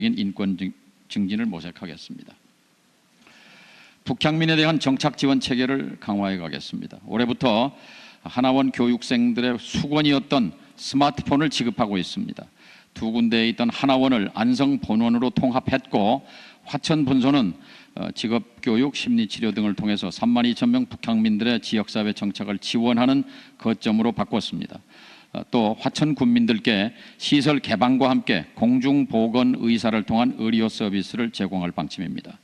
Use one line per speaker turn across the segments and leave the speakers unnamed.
인권 증진을 모색하겠습니다. 북향민에 대한 정착 지원 체계를 강화해 가겠습니다. 올해부터 하나원 교육생들의 수건이었던 스마트폰을 지급하고 있습니다. 두 군데에 있던 하나원을 안성 본원으로 통합했고, 화천 분소는 직업교육, 심리치료 등을 통해서 32,000명 북향민들의 지역사회 정착을 지원하는 거점으로 바꿨습니다. 또 화천 군민들께 시설 개방과 함께 공중보건 의사를 통한 의료 서비스를 제공할 방침입니다.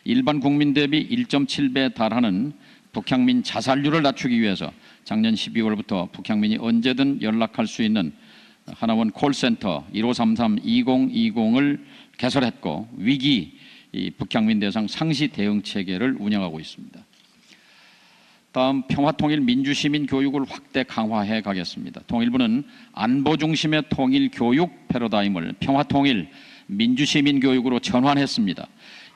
일반 국민 대비 1.7배 달하는 북향민 자살률을 낮추기 위해서 작년 12월부터 북향민이 언제든 연락할 수 있는 하나원 콜센터 1533-2020을 개설했고, 위기 북향민 대상 상시 대응 체계를 운영하고 있습니다. 다음, 평화통일 민주시민 교육을 확대 강화해 가겠습니다. 통일부는 안보 중심의 통일 교육 패러다임을 평화통일 민주시민 교육으로 전환했습니다.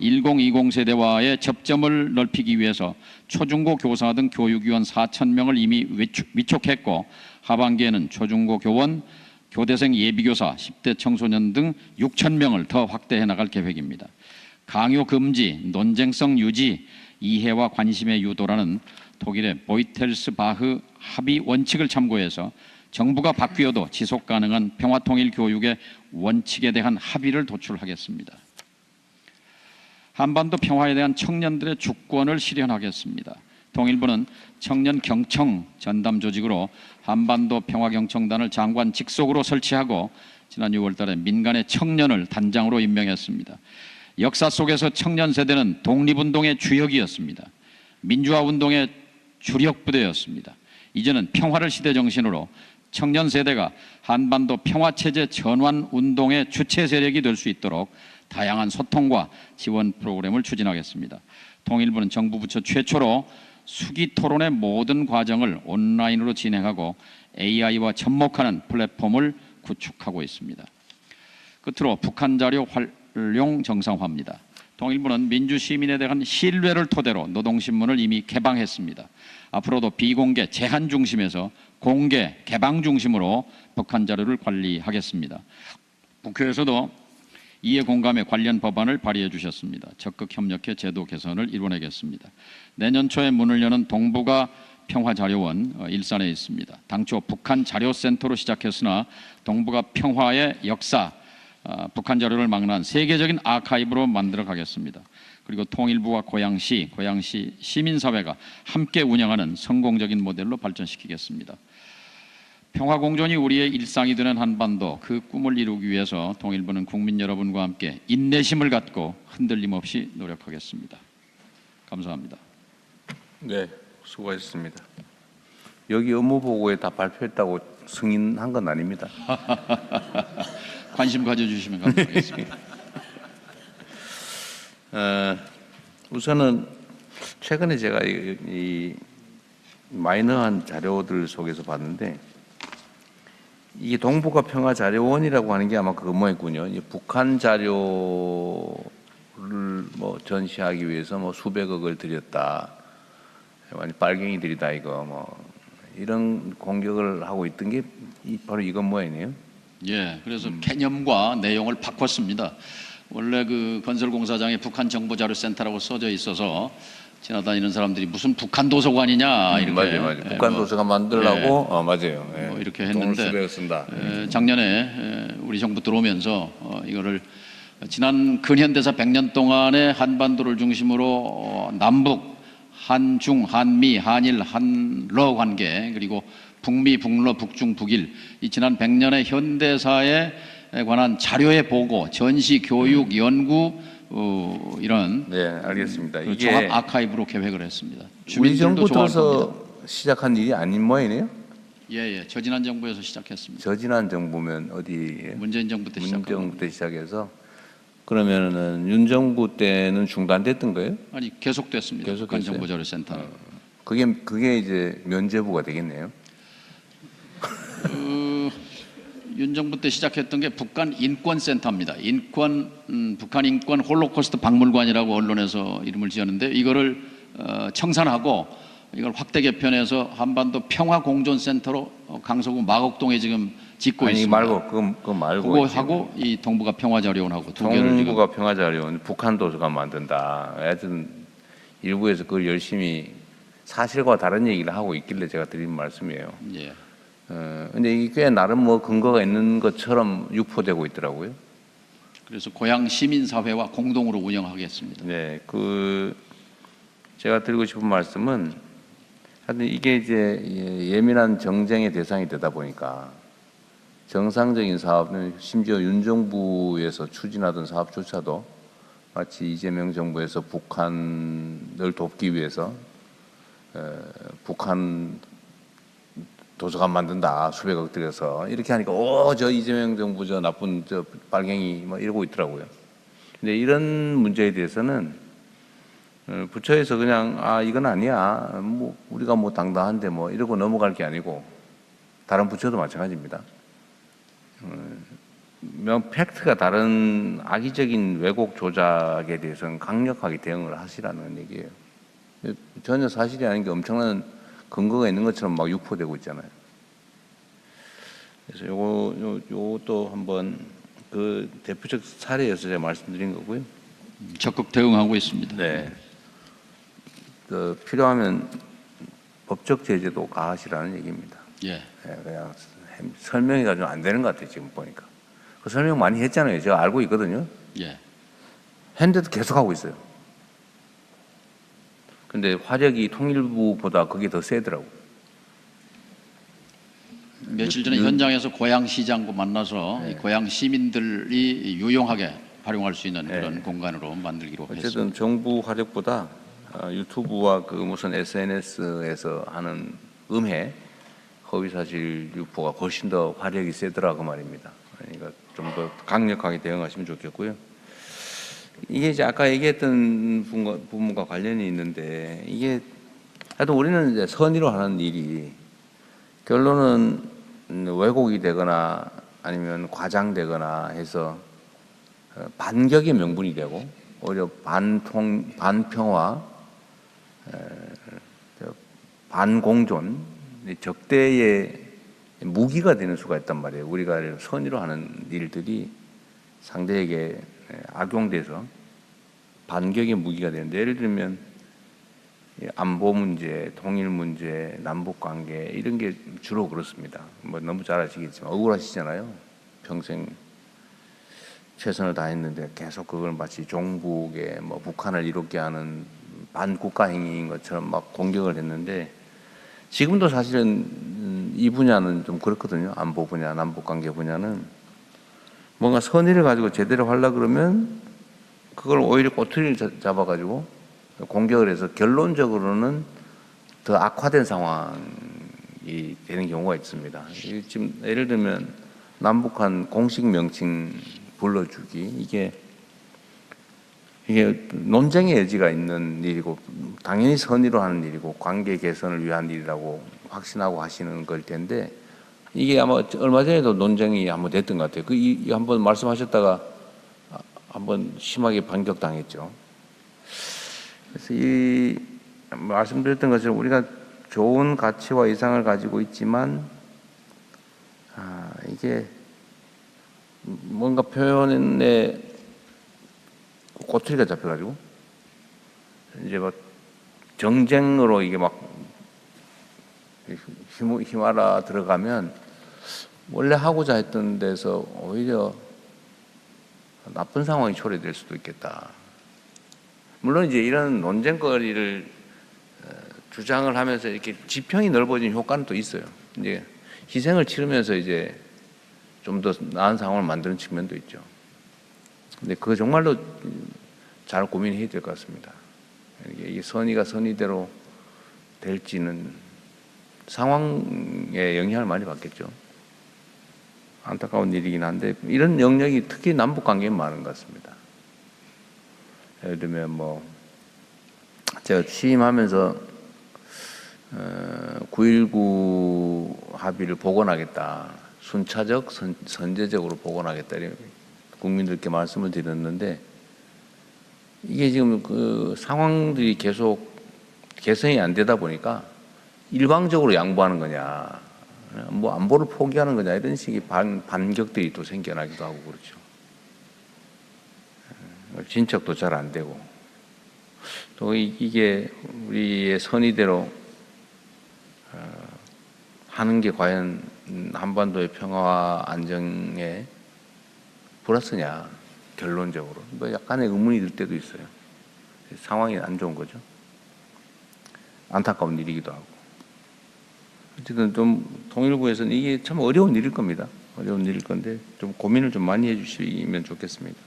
1020 세대와의 접점을 넓히기 위해서 초중고 교사 등 교육위원 4,000명을 이미 위촉했고, 하반기에는 초중고 교원, 교대생 예비교사, 10대 청소년 등 6,000명을 더 확대해 나갈 계획입니다. 강요 금지, 논쟁성 유지, 이해와 관심의 유도라는 독일의 보이텔스바흐 합의 원칙을 참고해서 정부가 바뀌어도 지속 가능한 평화통일 교육의 원칙에 대한 합의를 도출하겠습니다. 한반도 평화에 대한 청년들의 주권을 실현하겠습니다. 통일부는 청년 경청 전담 조직으로 한반도 평화경청단을 장관 직속으로 설치하고, 지난 6월 달에 민간의 청년을 단장으로 임명했습니다. 역사 속에서 청년 세대는 독립운동의 주역이었습니다. 민주화운동의 주력부대였습니다. 이제는 평화를 시대 정신으로 청년 세대가 한반도 평화체제 전환운동의 주체 세력이 될 수 있도록 다양한 소통과 지원 프로그램을 추진하겠습니다. 통일부는 정부 부처 최초로 수기 토론의 모든 과정을 온라인으로 진행하고 AI와 접목하는 플랫폼을 구축하고 있습니다. 끝으로 북한 자료 활용 정상화입니다. 통일부는 민주시민에 대한 신뢰를 토대로 노동신문을 이미 개방했습니다. 앞으로도 비공개, 제한 중심에서 공개, 개방 중심으로 북한 자료를 관리하겠습니다. 국회에서도 이해 공감의 관련 법안을 발의해 주셨습니다. 적극 협력해 제도 개선을 이뤄내겠습니다. 내년 초에 문을 여는 동북아 평화자료원 일산에 있습니다. 당초 북한 자료센터로 시작했으나 동북아 평화의 역사, 북한 자료를 망라한 세계적인 아카이브로 만들어 가겠습니다. 그리고 통일부와 고양시 시민사회가 함께 운영하는 성공적인 모델로 발전시키겠습니다. 평화공존이 우리의 일상이 되는 한반도, 그 꿈을 이루기 위해서 통일부는 국민 여러분과 함께 인내심을 갖고 흔들림 없이 노력하겠습니다. 감사합니다.
네, 수고하셨습니다. 여기 업무보고에 다 발표했다고 승인한 건 아닙니다.
관심 가져주시면 감사하겠습니다.
우선은 최근에 제가 이 마이너한 자료들 속에서 봤는데, 이게 동북아 평화 자료원이라고 하는 게 아마 그거 뭐였군요. 북한 자료를 뭐 전시하기 위해서 뭐 수백억을 들였다, 완전 빨갱이들이다 이거 뭐 이런 공격을 하고 있던 게 바로 이건 뭐예요?
예, 그래서 개념과 내용을 바꿨습니다. 원래 그 건설공사장에 북한 정보자료센터라고 써져 있어서 지나다니는 사람들이 무슨 북한 도서관이냐 이렇게.
맞아요. 북한 도서관 만들라고. 맞아요.
뭐 이렇게 했는데
수백억 쓴다.
작년에 우리 정부 들어오면서 이거를 지난 근현대사 100년 동안의 한반도를 중심으로 남북, 한중, 한미, 한일, 한러 관계, 그리고 북미, 북러, 북중, 북일, 이 지난 100년의 현대사에 관한 자료의 보고, 전시, 교육, 연구, 이런.
네, 알겠습니다.
이게 종합 아카이브로 계획을 했습니다.
우리 정부 들어서 시작한 일이 아닌 모양이네요.
예, 저지난 정부에서 시작했습니다.
저지난 정부면 어디?
문재인 정부 때 시작한 겁니다.
문재인 정부 때 시작해서 그러면은 윤 정부 때는 중단됐던 거예요?
아니, 계속됐습니다. 북한 정보자료센터.
그게 이제 면제부가 되겠네요.
윤 정부 때 시작했던 게 북한 인권센터입니다. 북한 인권 홀로코스트 박물관이라고 언론에서 이름을 지었는데, 이거를 청산하고 이걸 확대 개편해서 한반도 평화공존센터로 강서구 마곡동에 지금 짓고
아니
있습니다.
말고 그거 말고
그거 하고 이 동북아 평화자료원하고 두 개를 지금
동북아 평화자료원 북한 도서관 만든다. 하여튼 일부에서 그걸 열심히 사실과 다른 얘기를 하고 있길래 제가 드린 말씀이에요.
예.
근데 이게 꽤 나름 뭐 근거가 있는 것처럼 유포되고 있더라고요.
그래서 고향 시민사회와 공동으로 운영하겠습니다.
네, 제가 드리고 싶은 말씀은 하여튼 이게 이제 예민한 정쟁의 대상이 되다 보니까 정상적인 사업은 심지어 윤 정부에서 추진하던 사업조차도 마치 이재명 정부에서 북한을 돕기 위해서 북한 도서관 만든다 수백억 들여서 이렇게 하니까 저 이재명 정부 저 나쁜 저 빨갱이 뭐 이러고 있더라고요. 근데 이런 문제에 대해서는 부처에서 그냥 이건 아니야 뭐 우리가 뭐 당당한데 뭐 이러고 넘어갈 게 아니고 다른 부처도 마찬가지입니다. 팩트가 다른 악의적인 왜곡 조작에 대해서는 강력하게 대응을 하시라는 얘기예요. 전혀 사실이 아닌 게 엄청난 근거가 있는 것처럼 막 유포되고 있잖아요. 그래서 요것도 한번 그 대표적 사례여서 제가 말씀드린 거고요.
적극 대응하고 있습니다.
네. 필요하면 법적 제재도 가하시라는 얘기입니다.
예.
그냥 설명이 가지고 안 되는 것 같아요, 지금 보니까. 그 설명 많이 했잖아요. 제가 알고 있거든요.
예.
했는데도 계속 하고 있어요. 근데 화력이 통일부보다 그게 더 세더라고.
며칠 전에 현장에서 고향 시장과 만나서 이 고향 시민들이 유용하게 활용할 수 있는 그런 공간으로 만들기로
어쨌든
했습니다.
정부 화력보다 유튜브와 그 무슨 SNS에서 하는 음해, 허위사실 유포가 훨씬 더 화력이 세더라고 말입니다. 그러니까 좀 더 강력하게 대응하시면 좋겠고요. 이게 이제 아까 얘기했던 부분과 관련이 있는데 이게 하여튼 우리는 이제 선의로 하는 일이 결론은 왜곡이 되거나 아니면 과장되거나 해서 반격의 명분이 되고 오히려 반평화, 반공존, 적대의 무기가 되는 수가 있단 말이에요. 우리가 선의로 하는 일들이 상대에게 악용돼서 반격의 무기가 되는데 예를 들면 안보 문제, 통일 문제, 남북 관계 이런 게 주로 그렇습니다. 뭐 너무 잘 아시겠지만 억울하시잖아요. 평생 최선을 다했는데 계속 그걸 마치 종북에 뭐 북한을 이롭게 하는 반국가 행위인 것처럼 막 공격을 했는데 지금도 사실은 이 분야는 좀 그렇거든요. 안보 분야, 남북 관계 분야는 뭔가 선의를 가지고 제대로 하려고 그러면 그걸 오히려 꼬투리를 잡아가지고 공격을 해서 결론적으로는 더 악화된 상황이 되는 경우가 있습니다. 지금 예를 들면 남북한 공식 명칭 불러주기 이게 논쟁의 여지가 있는 일이고 당연히 선의로 하는 일이고 관계 개선을 위한 일이라고 확신하고 하시는 걸 텐데 이게 아마 얼마 전에도 논쟁이 한번 됐던 것 같아요. 한번 말씀하셨다가 한번 심하게 반격당했죠. 그래서 이 말씀드렸던 것처럼 우리가 좋은 가치와 이상을 가지고 있지만 이게 뭔가 표현에 꼬투리가 잡혀가지고 이제 막 정쟁으로 이게 막 힘알아 들어가면 원래 하고자 했던 데서 오히려 나쁜 상황이 초래될 수도 있겠다. 물론 이제 이런 논쟁거리를 주장을 하면서 이렇게 지평이 넓어진 효과는 또 있어요. 이제 희생을 치르면서 이제 좀 더 나은 상황을 만드는 측면도 있죠. 근데 그거 정말로 잘 고민해야 될 것 같습니다. 이게 선의가 선의대로 될지는 상황에 영향을 많이 받겠죠. 안타까운 일이긴 한데 이런 영역이 특히 남북 관계에 많은 것 같습니다. 예를 들면 뭐 제가 취임하면서 9.19 합의를 복원하겠다. 순차적, 선제적으로 복원하겠다. 국민들께 말씀을 드렸는데 이게 지금 그 상황들이 계속 개선이 안 되다 보니까 일방적으로 양보하는 거냐. 뭐 안보를 포기하는 거냐 이런 식의 반격들이 또 생겨나기도 하고 그렇죠. 진척도 잘 안 되고 또 이게 우리의 선의대로 하는 게 과연 한반도의 평화와 안정에 플러스냐 결론적으로 뭐 약간의 의문이 들 때도 있어요. 상황이 안 좋은 거죠. 안타까운 일이기도 하고. 어쨌든 좀 통일부에서는 이게 참 어려운 일일 겁니다. 어려운 일일 건데 좀 고민을 좀 많이 해주시면 좋겠습니다.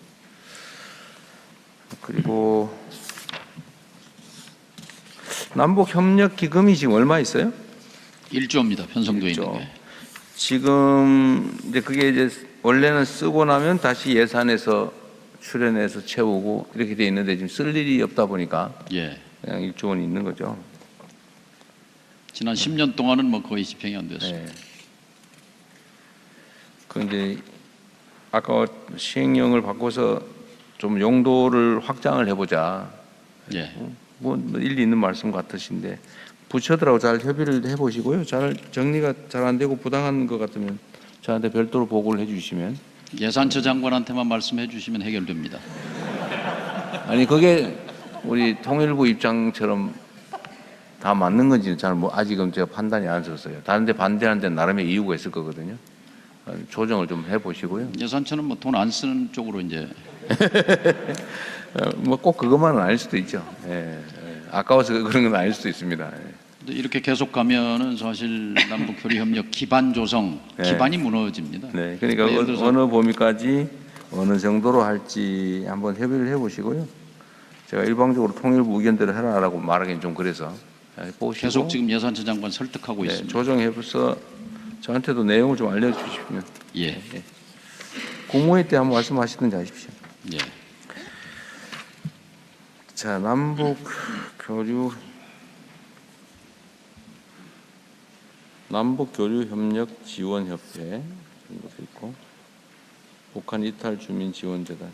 그리고 남북협력기금이 지금 얼마 있어요?
1조입니다. 편성돼
1조.
있는 게.
지금 이제 그게 이제 원래는 쓰고 나면 다시 예산에서 출연해서 채우고 이렇게 돼 있는데 지금 쓸 일이 없다 보니까
예.
그냥 1조 원이 있는 거죠.
지난 10년 동안은 뭐 거의 집행이 안 됐습니다.
네. 그 이제 아까 시행령을 바꿔서 좀 용도를 확장을 해보자.
예.
뭐 일리 있는 말씀 같으신데 부처들하고 잘 협의를 해보시고요. 잘 정리가 잘 안 되고 부당한 것 같으면 저한테 별도로 보고를 해주시면.
예산처 장관한테만 말씀해 주시면 해결됩니다.
아니 그게 우리 통일부 입장처럼 다 맞는 건지 잘 아직은 제가 판단이 안 섰어요. 다른데 반대하는 데는 나름의 이유가 있을 거거든요. 조정을 좀 해보시고요.
예산처는 뭐 돈 안 쓰는 쪽으로 이제
뭐 꼭 그것만은 아닐 수도 있죠. 예, 예. 아까워서 그런 건 아닐 수도 있습니다. 예.
근데 이렇게 계속 가면은 사실 남북 교류 협력 기반 조성
네.
기반이 무너집니다.
네, 그러니까
예를 들어서
어느 범위까지 어느 정도로 할지 한번 협의를 해보시고요. 제가 일방적으로 통일부 의견대로 해라라고 말하기는 좀 그래서 보시고
계속 지금 예산처 장관 설득하고
네,
있습니다.
조정해서 저한테도 내용을 좀 알려주시면
예.
국무회의 때 한번 말씀하시든지 하십시오.
예.
자, 남북 교류 협력 지원 협회 이런 것도 있고 북한 이탈 주민 지원 재단.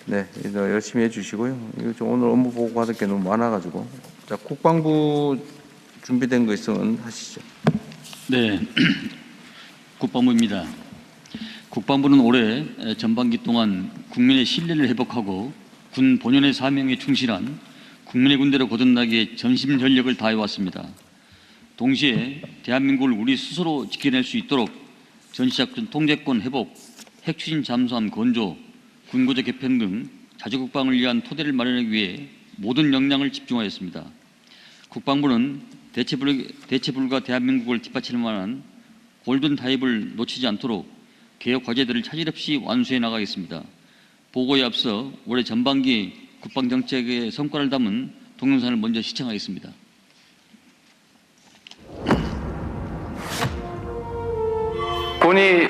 네, 이거 열심히 해주시고요. 이거 좀 오늘 업무 보고 받을 게 너무 많아가지고 자 국방부 준비된 거 있으면 하시죠.
네, 국방부입니다. 국방부는 올해 전반기 동안 국민의 신뢰를 회복하고 군 본연의 사명에 충실한 국민의 군대로 거듭나기에 전심 전력을 다해왔습니다. 동시에 대한민국을 우리 스스로 지켜낼 수 있도록 전시작전 통제권 회복, 핵추진 잠수함 건조, 군구조 개편 등 자주국방을 위한 토대를 마련하기 위해 모든 역량을 집중하였습니다. 국방부는 대체불가 대한민국을 뒷받칠 만한 골든 타입을 놓치지 않도록 개혁 과제들을 차질 없이 완수해 나가겠습니다. 보고에 앞서 올해 전반기 국방정책의 성과를 담은 동영상을 먼저 시청하겠습니다.
군이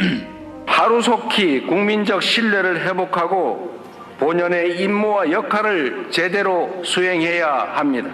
하루속히 국민적 신뢰를 회복하고 본연의 임무와 역할을 제대로 수행해야 합니다.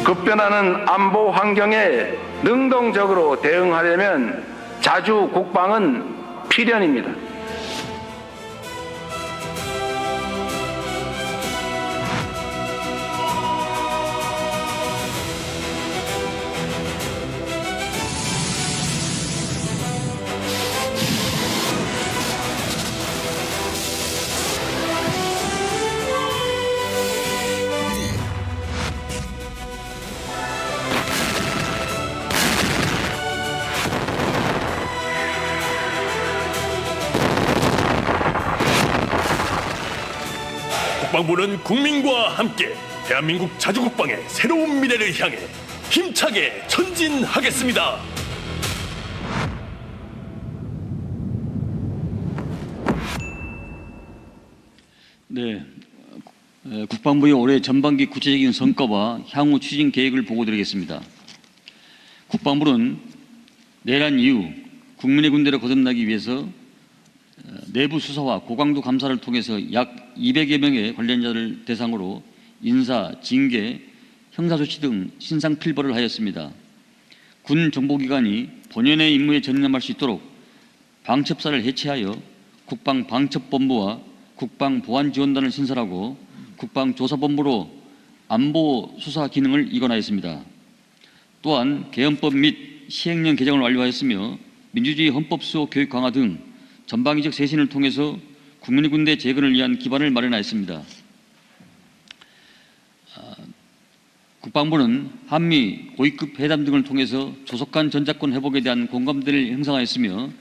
급변하는 안보 환경에 능동적으로 대응하려면 자주 국방은 필연입니다.
국방부는 국민과 함께 대한민국 자주국방의 새로운 미래를 향해 힘차게 전진하겠습니다.
네, 국방부의 올해 전반기 구체적인 성과와 향후 추진 계획을 보고드리겠습니다. 국방부는 내란 이후 국민의 군대로 거듭나기 위해서 내부 수사와 고강도 감사를 통해서 약 200여 명의 관련자를 대상으로 인사, 징계, 형사조치 등 신상필벌을 하였습니다. 군 정보기관이 본연의 임무에 전념할 수 있도록 방첩사를 해체하여 국방방첩본부와 국방보안지원단을 신설하고 국방조사본부로 안보 수사 기능을 이관하였습니다. 또한 개헌법 및 시행령 개정을 완료하였으며 민주주의 헌법수호 교육 강화 등 전방위적 쇄신을 통해서 국민군대 재건을 위한 기반을 마련하였습니다. 국방부는 한미 고위급 회담 등을 통해서 조속한 전작권 회복에 대한 공감대를 형성하였으며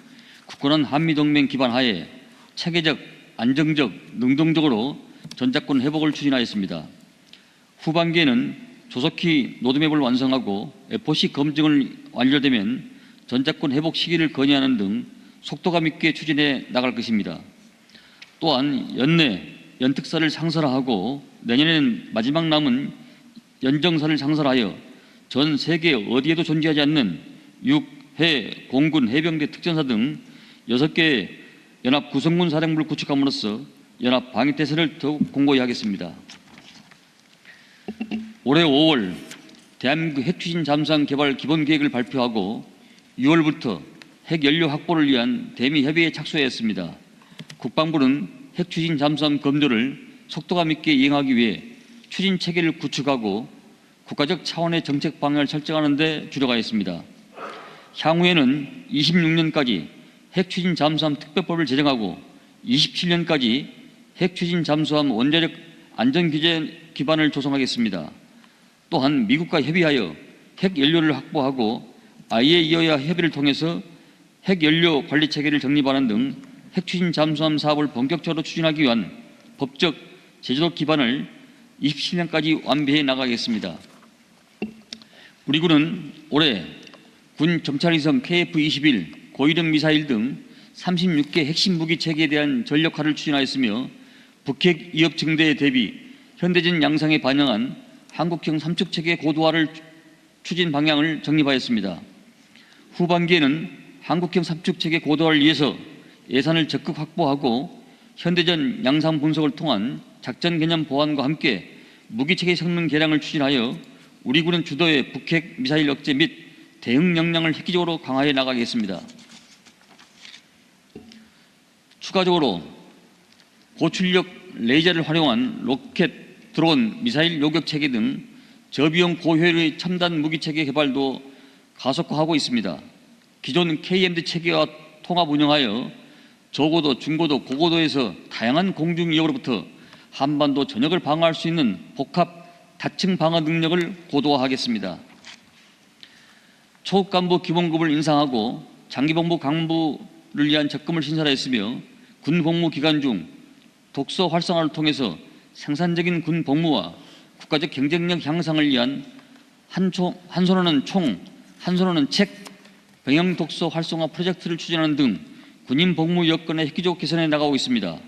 굳건한 한미동맹 기반 하에 체계적, 안정적, 능동적으로 전작권 회복을 추진하였습니다. 후반기에는 조속히 로드맵을 완성하고 FOC 검증을 완료되면 전작권 회복 시기를 건의하는 등 속도감 있게 추진해 나갈 것입니다. 또한 연내 연특사를 상설하고 내년에는 마지막 남은 연정사를 상설하여 전 세계 어디에도 존재하지 않는 육, 해, 공군, 해병대 특전사 등 6개의 연합 구성군 사령부를 구축함으로써 연합 방위태세를 더욱 공고히 하겠습니다. 올해 5월 대한민국 핵추진 잠수함 개발 기본계획을 발표하고 6월부터 핵연료 확보를 위한 대미 협의에 착수하였습니다. 국방부는 핵추진 잠수함 검조를 속도감 있게 이행하기 위해 추진 체계를 구축하고 국가적 차원의 정책 방향을 설정하는 데 주력하였습니다. 향후에는 26년까지 핵추진 잠수함 특별법을 제정하고 27년까지 핵추진 잠수함 원자력 안전규제 기반을 조성하겠습니다. 또한 미국과 협의하여 핵연료를 확보하고 IAEA 협의를 통해서 핵연료 관리 체계를 정립하는 등 핵추진 잠수함 사업을 본격적으로 추진하기 위한 법적 제도적 기반을 27년까지 완비해 나가겠습니다. 우리 군은 올해 군 정찰위성 KF-21, 고위력 미사일 등 36개 핵심 무기 체계에 대한 전력화를 추진하였으며 북핵 위협 증대에 대비 현대전 양상에 반영한 한국형 삼축 체계 고도화를 추진 방향을 정립하였습니다. 후반기에는 한국형 삼축 체계 고도화를 위해서 예산을 적극 확보하고 현대전 양상 분석을 통한 작전 개념 보완과 함께 무기체계 성능 개량을 추진하여 우리 군은 주도의 북핵 미사일 억제 및 대응 역량을 획기적으로 강화해 나가겠습니다. 추가적으로 고출력 레이저를 활용한 로켓, 드론, 미사일 요격 체계 등 저비용 고효율의 첨단 무기 체계 개발도 가속화하고 있습니다. 기존 KMD 체계와 통합 운영하여 저고도, 중고도, 고고도에서 다양한 공중 위협으로부터 한반도 전역을 방어할 수 있는 복합 다층 방어 능력을 고도화하겠습니다. 초급 간부 기본급을 인상하고 장기본부 간부를 위한 적금을 신설하였으며 군 복무 기간 중 독서 활성화를 통해서 생산적인 군 복무와 국가적 경쟁력 향상을 위한 한 손으로는 총, 한 손으로는 책, 병영 독서 활성화 프로젝트를 추진하는 등 군인 복무 여건을 획기적으로 개선해 나가고 있습니다.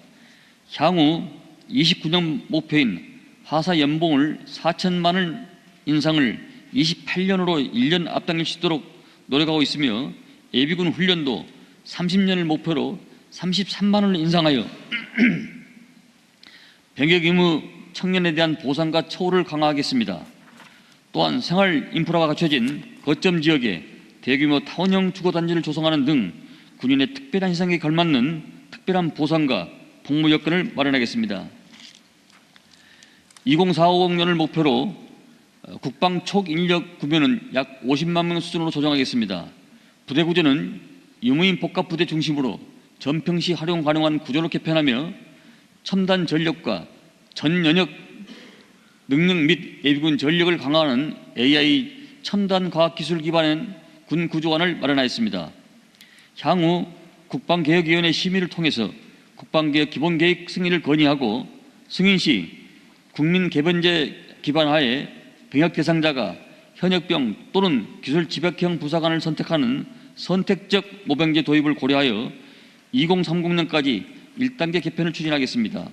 향후 29년 목표인 하사 연봉을 4천만 원 인상을 28년으로 1년 앞당길 수 있도록 노력하고 있으며 예비군 훈련도 30년을 목표로 33만 원을 인상하여 병역 의무 청년에 대한 보상과 처우를 강화하겠습니다. 또한 생활 인프라가 갖춰진 거점 지역에 대규모 타운형 주거단지를 조성하는 등 군인의 특별한 희생에 걸맞는 특별한 보상과 복무 여건을 마련하겠습니다. 2045년을 목표로 국방 촉 인력 구매는 약 50만 명 수준으로 조정하겠습니다. 부대 구조는 유무인 복합 부대 중심으로 전평시 활용 가능한 구조로 개편하며 첨단 전력과 전 연역 능력 및 예비군 전력을 강화하는 AI 첨단 과학기술 기반의 군 구조안을 마련하였습니다. 향후 국방개혁위원회 심의를 통해서 국방개혁 기본계획 승인을 건의하고 승인 시 국민개변제 기반하에 병역 대상자가 현역병 또는 기술 집약형 부사관을 선택하는 선택적 모병제 도입을 고려하여 2030년까지 1단계 개편을 추진하겠습니다.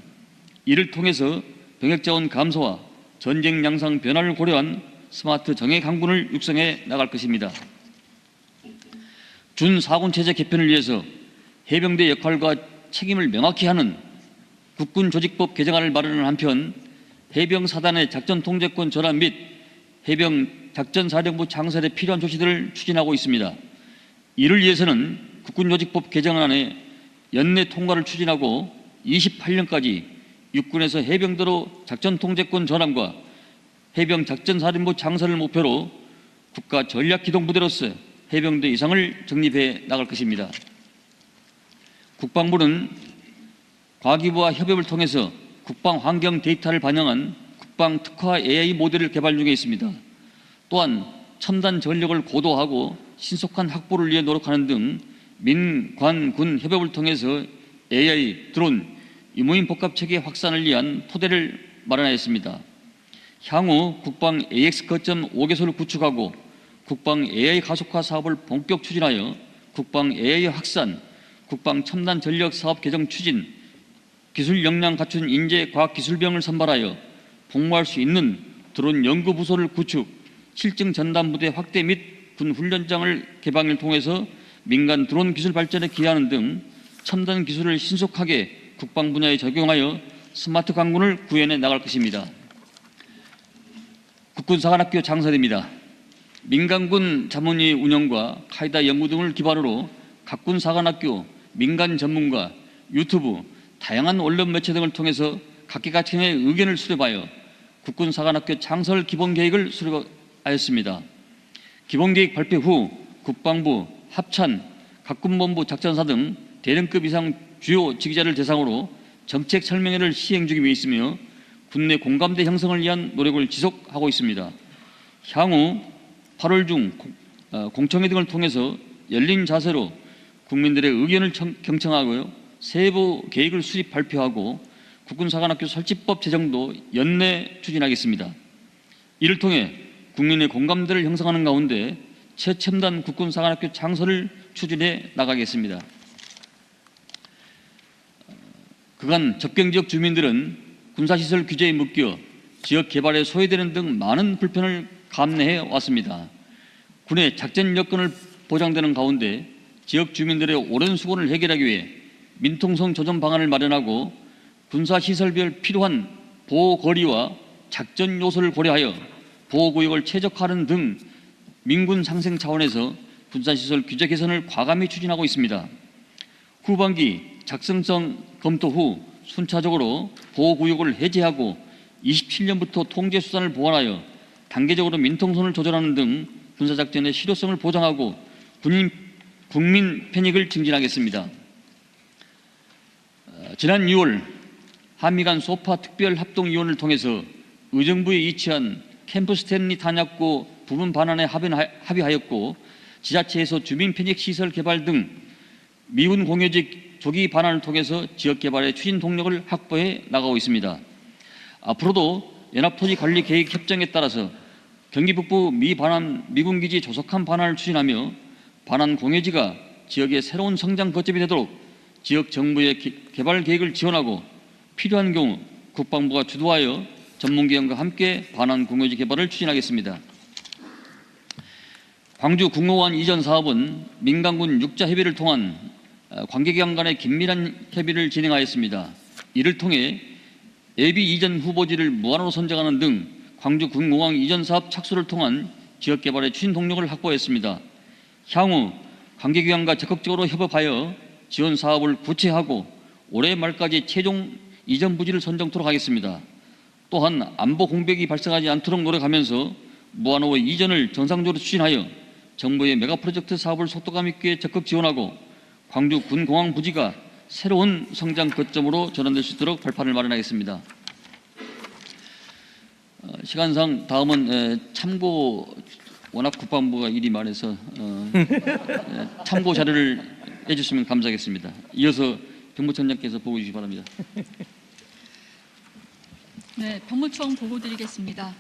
이를 통해서 병역자원 감소와 전쟁 양상 변화를 고려한 스마트 정예 강군을 육성해 나갈 것입니다. 준사군 체제 개편을 위해서 해병대 역할과 책임을 명확히 하는 국군 조직법 개정안을 마련하는 한편 해병 사단의 작전 통제권 전환 및 해병 작전사령부 창설에 필요한 조치들을 추진하고 있습니다. 이를 위해서는 국군 조직법 개정안의 연내 통과를 추진하고 28년까지 육군에서 해병대로 작전 통제권 전환과 해병 작전사령부 창설을 목표로 국가 전략기동부대로서 해병대 이상을 정립해 나갈 것입니다. 국방부는 과기부와 협업을 통해서 국방 환경 데이터를 반영한 국방 특화 AI 모델을 개발 중에 있습니다. 또한 첨단 전력을 고도화하고 신속한 확보를 위해 노력하는 등 민, 관, 군 협업을 통해서 AI, 드론, 유무인 복합 체계 확산을 위한 토대를 마련하였습니다. 향후 국방 AX 거점 5개소를 구축하고 국방 AI 가속화 사업을 본격 추진하여 국방 AI 확산, 국방 첨단 전력 사업 개정 추진, 기술 역량 갖춘 인재 과학기술병을 선발하여 복무할 수 있는 드론 연구부서를 구축, 실증 전담 부대 확대 및 군 훈련장을 개방을 통해서 민간 드론 기술 발전에 기여하는 등 첨단 기술을 신속하게 국방 분야에 적용하여 스마트 강군을 구현해 나갈 것입니다. 국군사관학교 창설입니다. 민간군 자문위 운영과 카이다 연구 등을 기반으로 각군 사관학교, 민간 전문가, 유튜브, 다양한 언론 매체 등을 통해서 각계각층의 의견을 수렴하여 국군사관학교 창설 기본계획을 수립하였습니다. 기본계획 발표 후 국방부, 합참, 각군본부 작전사 등 대령급 이상 주요 지휘자를 대상으로 정책 설명회를 시행 중에 있으며 군내 공감대 형성을 위한 노력을 지속하고 있습니다. 향후 8월 중 공청회 등을 통해서 열린 자세로 국민들의 의견을 경청하고요. 세부 계획을 수립 발표하고 국군사관학교 설치법 제정도 연내 추진하겠습니다. 이를 통해 국민의 공감대를 형성하는 가운데 최첨단 국군사관학교 창설을 추진해 나가겠습니다. 그간 접경지역 주민들은 군사시설 규제에 묶여 지역 개발에 소외되는 등 많은 불편을 감내해 왔습니다. 군의 작전 여건을 보장되는 가운데 지역 주민들의 오랜 수고를 해결하기 위해 민통성 조정 방안을 마련하고 군사시설별 필요한 보호거리와 작전 요소를 고려하여 보호구역을 최적화하는 등 민군 상생 차원에서 군사시설 규제 개선을 과감히 추진하고 있습니다. 후반기 작성성 검토 후 순차적으로 보호구역을 해제하고 27년부터 통제수단을 보완하여 단계적으로 민통선을 조절하는 등 군사작전의 실효성을 보장하고 국민 편익을 증진하겠습니다. 지난 6월 한미 간 소파 특별합동위원회를 통해서 의정부에 위치한 캠프 스탠리 탄약고 부분 반환에 합의하였고 지자체에서 주민 편익 시설 개발 등 미군 공여직 조기 반환을 통해서 지역 개발의 추진 동력을 확보해 나가고 있습니다. 앞으로도 연합토지관리계획 협정에 따라서 경기 북부 미군 기지 조속한 반환을 추진하며 반환 공여지가 지역의 새로운 성장 거점이 되도록 지역 정부의 개발 계획을 지원하고 필요한 경우 국방부가 주도하여 전문기관과 함께 반환 공여지 개발을 추진하겠습니다. 광주 국무원 이전 사업은 민간군 육자 협의를 통한 관계기관 간의 긴밀한 협의를 진행하였습니다. 이를 통해 예비 이전 후보지를 무한으로 선정하는 등 광주 군공항 이전 사업 착수를 통한 지역 개발의 추진 동력을 확보했습니다. 향후 관계기관과 적극적으로 협업하여 지원 사업을 구체화하고 올해 말까지 최종 이전 부지를 선정토록 하겠습니다. 또한 안보 공백이 발생하지 않도록 노력하면서 무한호 이전을 정상적으로 추진하여 정부의 메가 프로젝트 사업을 속도감 있게 적극 지원하고 광주 군공항 부지가 새로운 성장 거점으로 전환될 수 있도록 발판을 마련하겠습니다. 시간상 다음은 참고, 워낙 국방부가 일이 많아서 참고 자료를 해주시면 감사하겠습니다. 이어서 병무청장께서 보고 주시기 바랍니다.
네, 병무청 보고 드리겠습니다.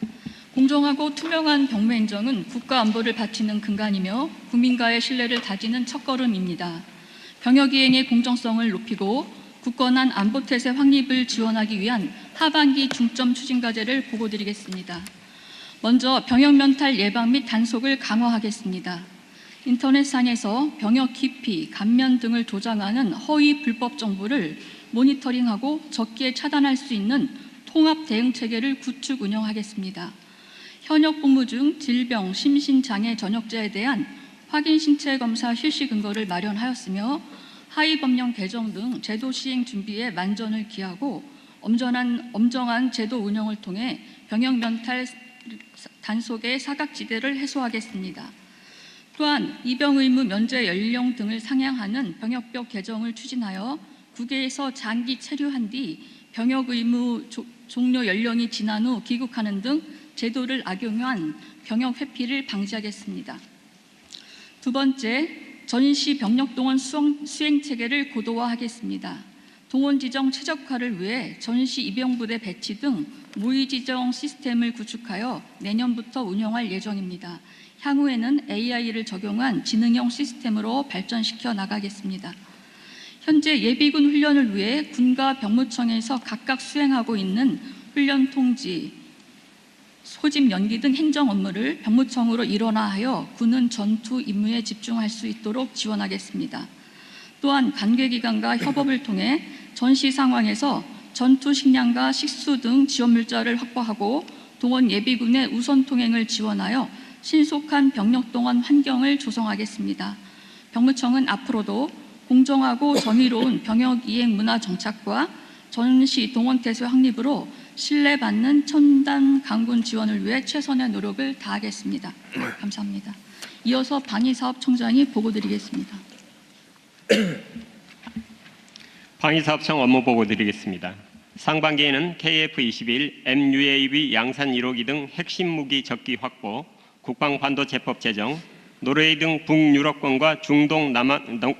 공정하고 투명한 병무행정은 국가 안보를 바치는 근간이며 국민과의 신뢰를 다지는 첫걸음입니다. 병역이행의 공정성을 높이고 굳건한 안보태세 확립을 지원하기 위한 하반기 중점 추진 과제를 보고 드리겠습니다. 먼저 병역 면탈 예방 및 단속을 강화하겠습니다. 인터넷상에서 병역 기피, 감면 등을 조장하는 허위 불법 정보를 모니터링하고 적기에 차단할 수 있는 통합 대응 체계를 구축 운영하겠습니다. 현역 복무 중 질병, 심신장애 전역자에 대한 확인 신체 검사 실시 근거를 마련하였으며 하위 법령 개정 등 제도 시행 준비에 만전을 기하고 엄정한 제도 운영을 통해 병역 면탈 단속의 사각지대를 해소하겠습니다. 또한 입영 의무 면제 연령 등을 상향하는 병역법 개정을 추진하여 국외에서 장기 체류한 뒤 병역 의무 종료 연령이 지난 후 귀국하는 등 제도를 악용한 병역 회피를 방지하겠습니다. 두 번째, 전시 병력 동원 수행 체계를 고도화하겠습니다. 동원 지정 최적화를 위해 전시 입영부대 배치 등 모의 지정 시스템을 구축하여 내년부터 운영할 예정입니다. 향후에는 AI를 적용한 지능형 시스템으로 발전시켜 나가겠습니다. 현재 예비군 훈련을 위해 군과 병무청에서 각각 수행하고 있는 훈련 통지, 소집 연기 등 행정 업무를 병무청으로 일원화하여 군은 전투 임무에 집중할 수 있도록 지원하겠습니다. 또한 관계기관과 협업을 통해 전시 상황에서 전투 식량과 식수 등 지원 물자를 확보하고 동원 예비군의 우선 통행을 지원하여 신속한 병력 동원 환경을 조성하겠습니다. 병무청은 앞으로도 공정하고 정의로운 병역 이행 문화 정착과 전시 동원 태세 확립으로 신뢰받는 첨단 강군 지원을 위해 최선의 노력을 다하겠습니다. 감사합니다. 이어서 방위사업청장이 보고드리겠습니다.
방위사업청 업무 보고 드리겠습니다. 상반기에는 KF-21, MUAV 양산 1호기 등 핵심 무기 적기 확보, 국방반도체법 제정, 노르웨이 등 북유럽권과 중동,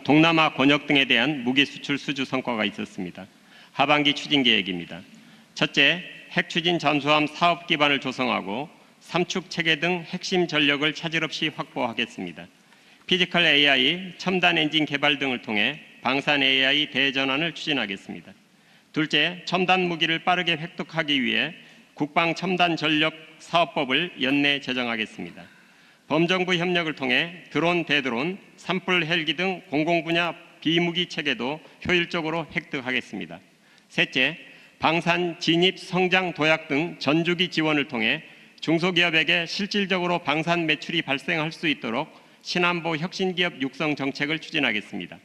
동남아 권역 등에 대한 무기 수출 수주 성과가 있었습니다. 하반기 추진 계획입니다. 첫째, 핵추진 잠수함 사업 기반을 조성하고 삼축 체계 등 핵심 전력을 차질 없이 확보하겠습니다. 피지컬 AI, 첨단 엔진 개발 등을 통해 방산 AI 대전환을 추진하겠습니다. 둘째, 첨단 무기를 빠르게 획득하기 위해 국방 첨단 전력 사업법을 연내 제정하겠습니다. 범정부 협력을 통해 드론, 대드론, 산불 헬기 등 공공분야 비무기 체계도 효율적으로 획득하겠습니다. 셋째, 방산 진입 성장 도약 등 전주기 지원을 통해 중소기업에게 실질적으로 방산 매출이 발생할 수 있도록 신안보 혁신기업 육성 정책을 추진하겠습니다.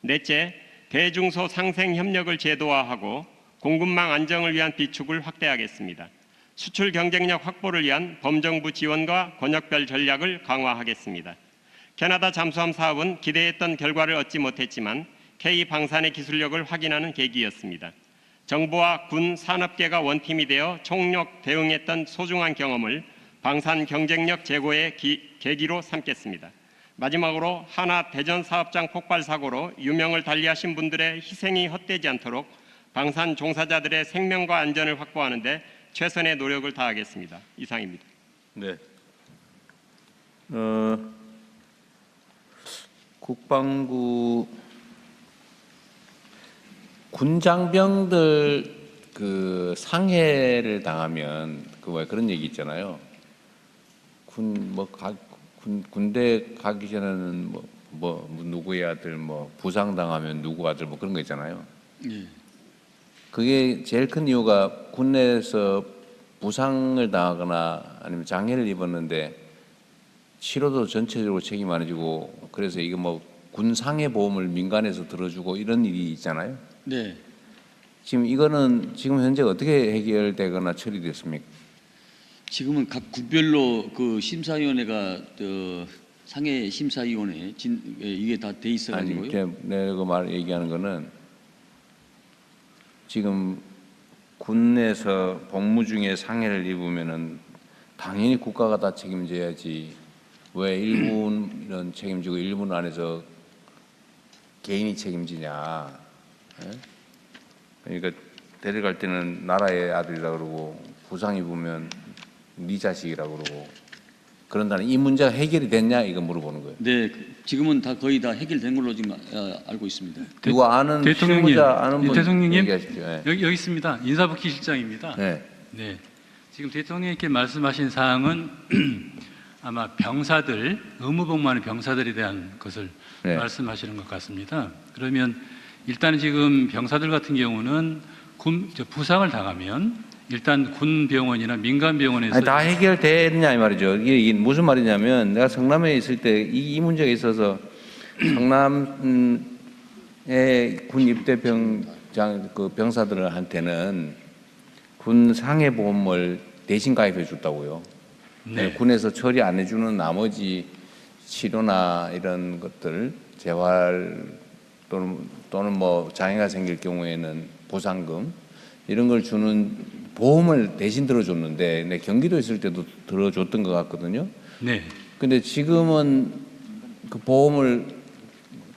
넷째, 대중소 상생 협력을 제도화하고 공급망 안정을 위한 비축을 확대하겠습니다. 수출 경쟁력 확보를 위한 범정부 지원과 권역별 전략을 강화하겠습니다. 캐나다 잠수함 사업은 기대했던 결과를 얻지 못했지만 K방산의 기술력을 확인하는 계기였습니다. 정부와 군 산업계가 원팀이 되어 총력 대응했던 소중한 경험을 방산 경쟁력 제고의 계기로 삼겠습니다. 마지막으로 하나 대전 사업장 폭발 사고로 유명을 달리하신 분들의 희생이 헛되지 않도록 방산 종사자들의 생명과 안전을 확보하는 데 최선의 노력을 다하겠습니다. 이상입니다.
네. 국방부 군장병들 그 상해를 당하면 그런 얘기 있잖아요. 군대 가기 전에는 누구의 아들 부상 당하면 누구 아들 그런 거 있잖아요.
예.
그게 제일 큰 이유가 군내에서 부상을 당하거나 아니면 장애를 입었는데 치료도 전체적으로 책임 안 해주고 그래서 이거 군 상해 보험을 민간에서 들어주고 이런 일이 있잖아요.
네.
지금 이거는 지금 현재 어떻게 해결되거나 처리됐습니까?
지금은 각 군별로 그 심사위원회가 상해 심사위원회 이게 다 돼 있어가지고요.
아니, 내가 얘기하는 거는 지금 군내에서 복무 중에 상해를 입으면은 당연히 국가가 다 책임져야지. 왜 일본은 책임지고 일본 안에서 개인이 책임지냐? 예? 그러니까 데려갈 때는 나라의 아들이라 그러고 부상 입으면 네 자식이라고 그러고 그런다는 이 문제가 해결이 됐냐 이거 물어보는 거예요.
네, 지금은 다 거의 다 해결된 걸로 지금 알고 있습니다.
누구 아는
대통령님,
실무자 아는 분
대통령님
얘기하십시오. 예.
여기 있습니다. 인사부키 실장입니다.
네.
네. 지금 대통령님께 말씀하신 사항은 아마 병사들, 의무복무하는 병사들에 대한 것을
네.
말씀하시는 것 같습니다. 그러면 일단 지금 병사들 같은 경우는 부상을 당하면 일단 군 병원이나 민간 병원에서
아니, 다 해결되느냐 이 말이죠. 이게 무슨 말이냐면 내가 성남에 있을 때 이 문제가 있어서 성남의 군 입대 병사들한테는 군 상해보험을 대신 가입해 줬다고요.
네.
군에서 처리 안 해주는 나머지 치료나 이런 것들 재활 또는 뭐 장애가 생길 경우에는 보상금 이런 걸 주는 보험을 대신 들어줬는데 내 경기도 있을 때도 들어줬던 것 같거든요.
네.
근데 지금은 그 보험을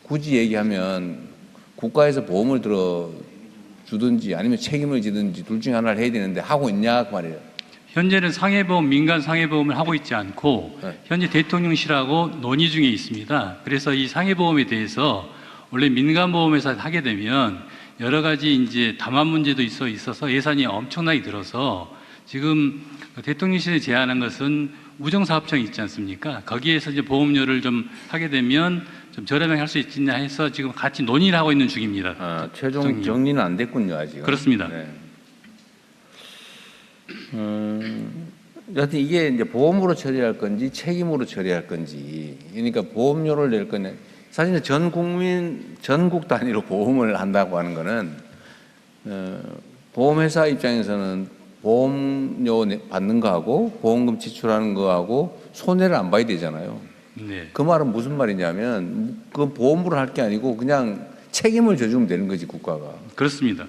굳이 얘기하면 국가에서 보험을 들어주든지 아니면 책임을 지든지 둘 중에 하나를 해야 되는데 하고 있냐 그 말이에요.
현재는 상해보험, 민간 상해보험을 하고 있지 않고
네.
현재 대통령실하고 논의 중에 있습니다. 그래서 이 상해보험에 대해서 원래 민간보험회사 하게 되면 여러 가지 이제 담합 문제도 있어서 예산이 엄청나게 들어서 지금 대통령실이 제안한 것은 우정사업청이 있지 않습니까? 거기에서 이제 보험료를 좀 하게 되면 좀 저렴하게 할 수 있느냐 해서 지금 같이 논의를 하고 있는 중입니다.
아, 최종 정리는 안 됐군요 아직.
그렇습니다.
네. 여하튼 이게 이제 보험으로 처리할 건지 책임으로 처리할 건지, 그러니까 보험료를 낼 거냐. 사실 전 국민 전국 단위로 보험을 한다고 하는 거는 보험회사 입장에서는 보험료 받는 거하고 보험금 지출하는 거하고 손해를 안 봐야 되잖아요.
네.
그 말은 무슨 말이냐면 그 보험으로 할 게 아니고 그냥 책임을 져주면 되는 거지 국가가.
그렇습니다.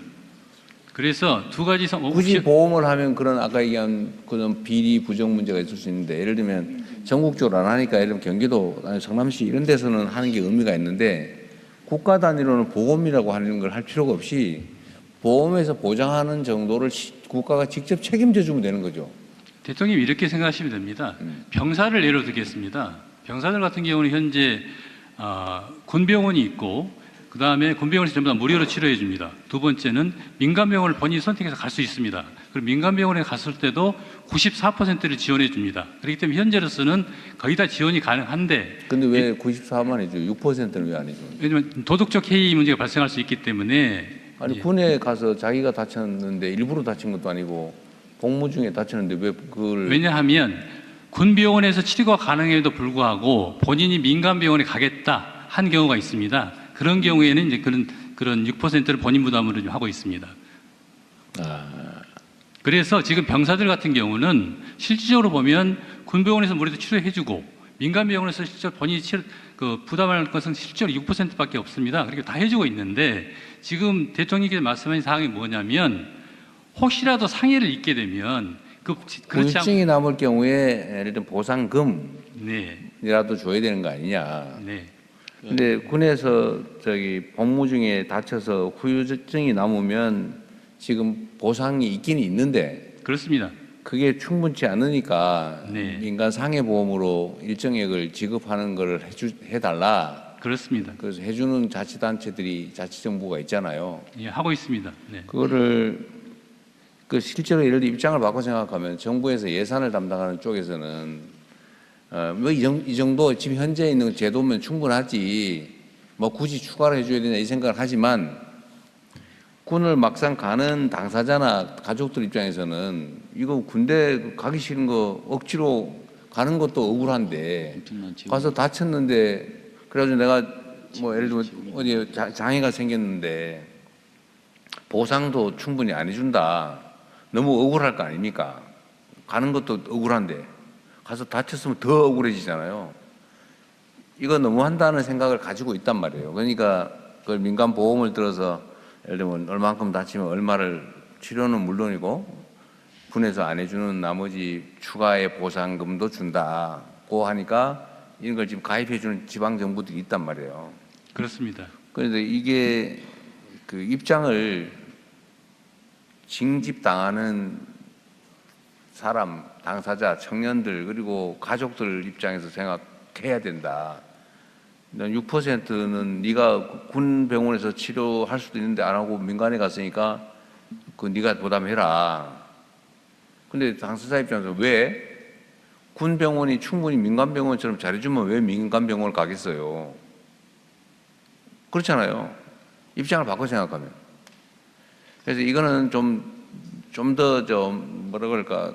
그래서 두 가지
굳이 보험을 하면 그런 아까 얘기한 그런 비리 부정 문제가 있을 수 있는데 예를 들면 전국적으로 안 하니까 예를 들면 경기도 성남시 이런 데서는 하는 게 의미가 있는데 국가 단위로는 보험이라고 하는 걸 할 필요가 없이 보험에서 보장하는 정도를 국가가 직접 책임져 주면 되는 거죠.
대통령이 이렇게 생각하시면 됩니다. 병사를 예로 들겠습니다. 병사들 같은 경우는 현재 군병원이 있고 그 다음에 군병원에서 전부 다 무료로 치료해 줍니다. 두 번째는 민간병원을 본인이 선택해서 갈 수 있습니다. 그리고 민간병원에 갔을 때도 94%를 지원해 줍니다. 그렇기 때문에 현재로서는 거의 다 지원이 가능한데
근데 왜 94만 해줘? 6%는 왜 안 해줘?
왜냐하면 도덕적 해이 문제가 발생할 수 있기 때문에
아니
예.
군에 가서 자기가 다쳤는데 일부러 다친 것도 아니고 복무 중에 다쳤는데 왜 그걸
왜냐하면 군병원에서 치료가 가능해도 불구하고 본인이 민간병원에 가겠다 한 경우가 있습니다. 그런 경우에는 이제 그런 6%를 본인 부담으로 좀 하고 있습니다. 그래서 지금 병사들 같은 경우는 실질적으로 보면 군병원에서 무료로 치료해주고 민간병원에서 실제 본인이 부담할 것은 실제로 6%밖에 없습니다. 그렇게 다 해주고 있는데 지금 대통령께서 말씀하신 사항이 뭐냐면 혹시라도 상해를 입게 되면 그렇지
후유증이 남을 경우에 예를 들면 보상금이라도
네,
줘야 되는 거 아니냐.
네.
근데 군에서 복무 중에 다쳐서 후유증이 남으면 지금 보상이 있긴 있는데
그렇습니다.
그게 충분치 않으니까
네.
민간 상해보험으로 일정액을 지급하는 걸 해달라.
그렇습니다.
그래서 해주는 자치단체들이 자치정부가 있잖아요.
예, 하고 있습니다. 네.
그거를 실제로 예를 들어 입장을 바꿔 생각하면 정부에서 예산을 담당하는 쪽에서는 뭐 이 정도 지금 현재 있는 제도면 충분하지 뭐 굳이 추가로 해줘야 되나 이 생각을 하지만 군을 막상 가는 당사자나 가족들 입장에서는 이거 군대 가기 싫은 거 억지로 가는 것도 억울한데 가서 다쳤는데 그래가지고 내가 뭐 예를 들면 어디 장애가 생겼는데 보상도 충분히 안 해준다. 너무 억울할 거 아닙니까? 가는 것도 억울한데 가서 다쳤으면 더 억울해지잖아요. 이거 너무 한다는 생각을 가지고 있단 말이에요. 그러니까 그걸 민간 보험을 들어서 예를 들면 얼마만큼 다치면 얼마를 치료는 물론이고 군에서 안 해주는 나머지 추가의 보상금도 준다고 하니까 이런 걸 지금 가입해주는 지방 정부들이 있단 말이에요.
그렇습니다.
그런데 이게 그 입장을 징집당하는 사람, 당사자, 청년들 그리고 가족들 입장에서 생각해야 된다. 6%는 네가 군 병원에서 치료할 수도 있는데 안 하고 민간에 갔으니까 그 네가 부담해라. 근데 당사자 입장에서 왜 군 병원이 충분히 민간 병원처럼 잘해주면 왜 민간 병원을 가겠어요? 그렇잖아요. 입장을 바꿔 생각하면. 그래서 이거는 좀 더 뭐라 그럴까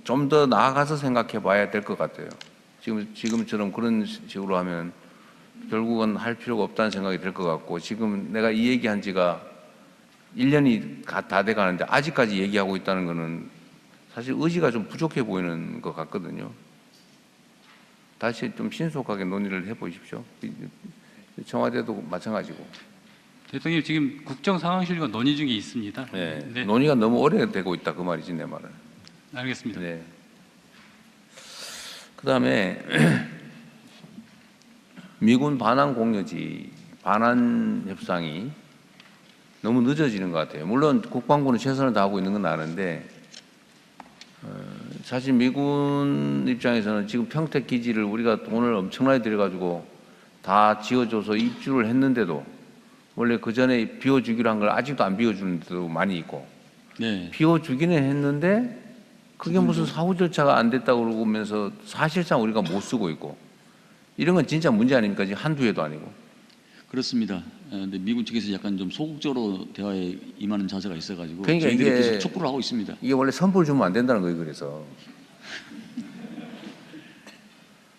좀 더 나아가서 생각해 봐야 될 것 같아요. 지금처럼 그런 식으로 하면 결국은 할 필요가 없다는 생각이 들 것 같고, 지금 내가 이 얘기한 지가 1년이 다 돼 가는데 아직까지 얘기하고 있다는 거는 사실 의지가 좀 부족해 보이는 것 같거든요. 다시 좀 신속하게 논의를 해 보십시오. 청와대도 마찬가지고.
대통령 지금 국정상황실과 논의 중에 있습니다.
네.
네,
논의가 너무 오래되고 있다 그 말이지 내 말은.
알겠습니다.
네. 그다음에 미군 반환 공여지 반환 협상이 너무 늦어지는 것 같아요. 물론 국방부는 최선을 다하고 있는 건 아는데 사실 미군 입장에서는 지금 평택 기지를 우리가 돈을 엄청나게 들여가지고 다 지어줘서 입주를 했는데도 원래 그 전에 비워주기로 한 걸 아직도 안 비워주는 데도 많이 있고,
네.
비워주기는 했는데 그게 무슨 사후 절차가 안 됐다고 그러면서 사실상 우리가 못 쓰고 있고, 이런 건 진짜 문제 아닙니까? 지금 한두 해도 아니고.
그렇습니다. 근데 미군 측에서 약간 좀 소극적으로 대화에 임하는 자세가 있어가지고
그러니까
저희들이
이게-
계속 촉구를 하고 있습니다.
이게 원래 선불 주면 안 된다는 거예요. 그래서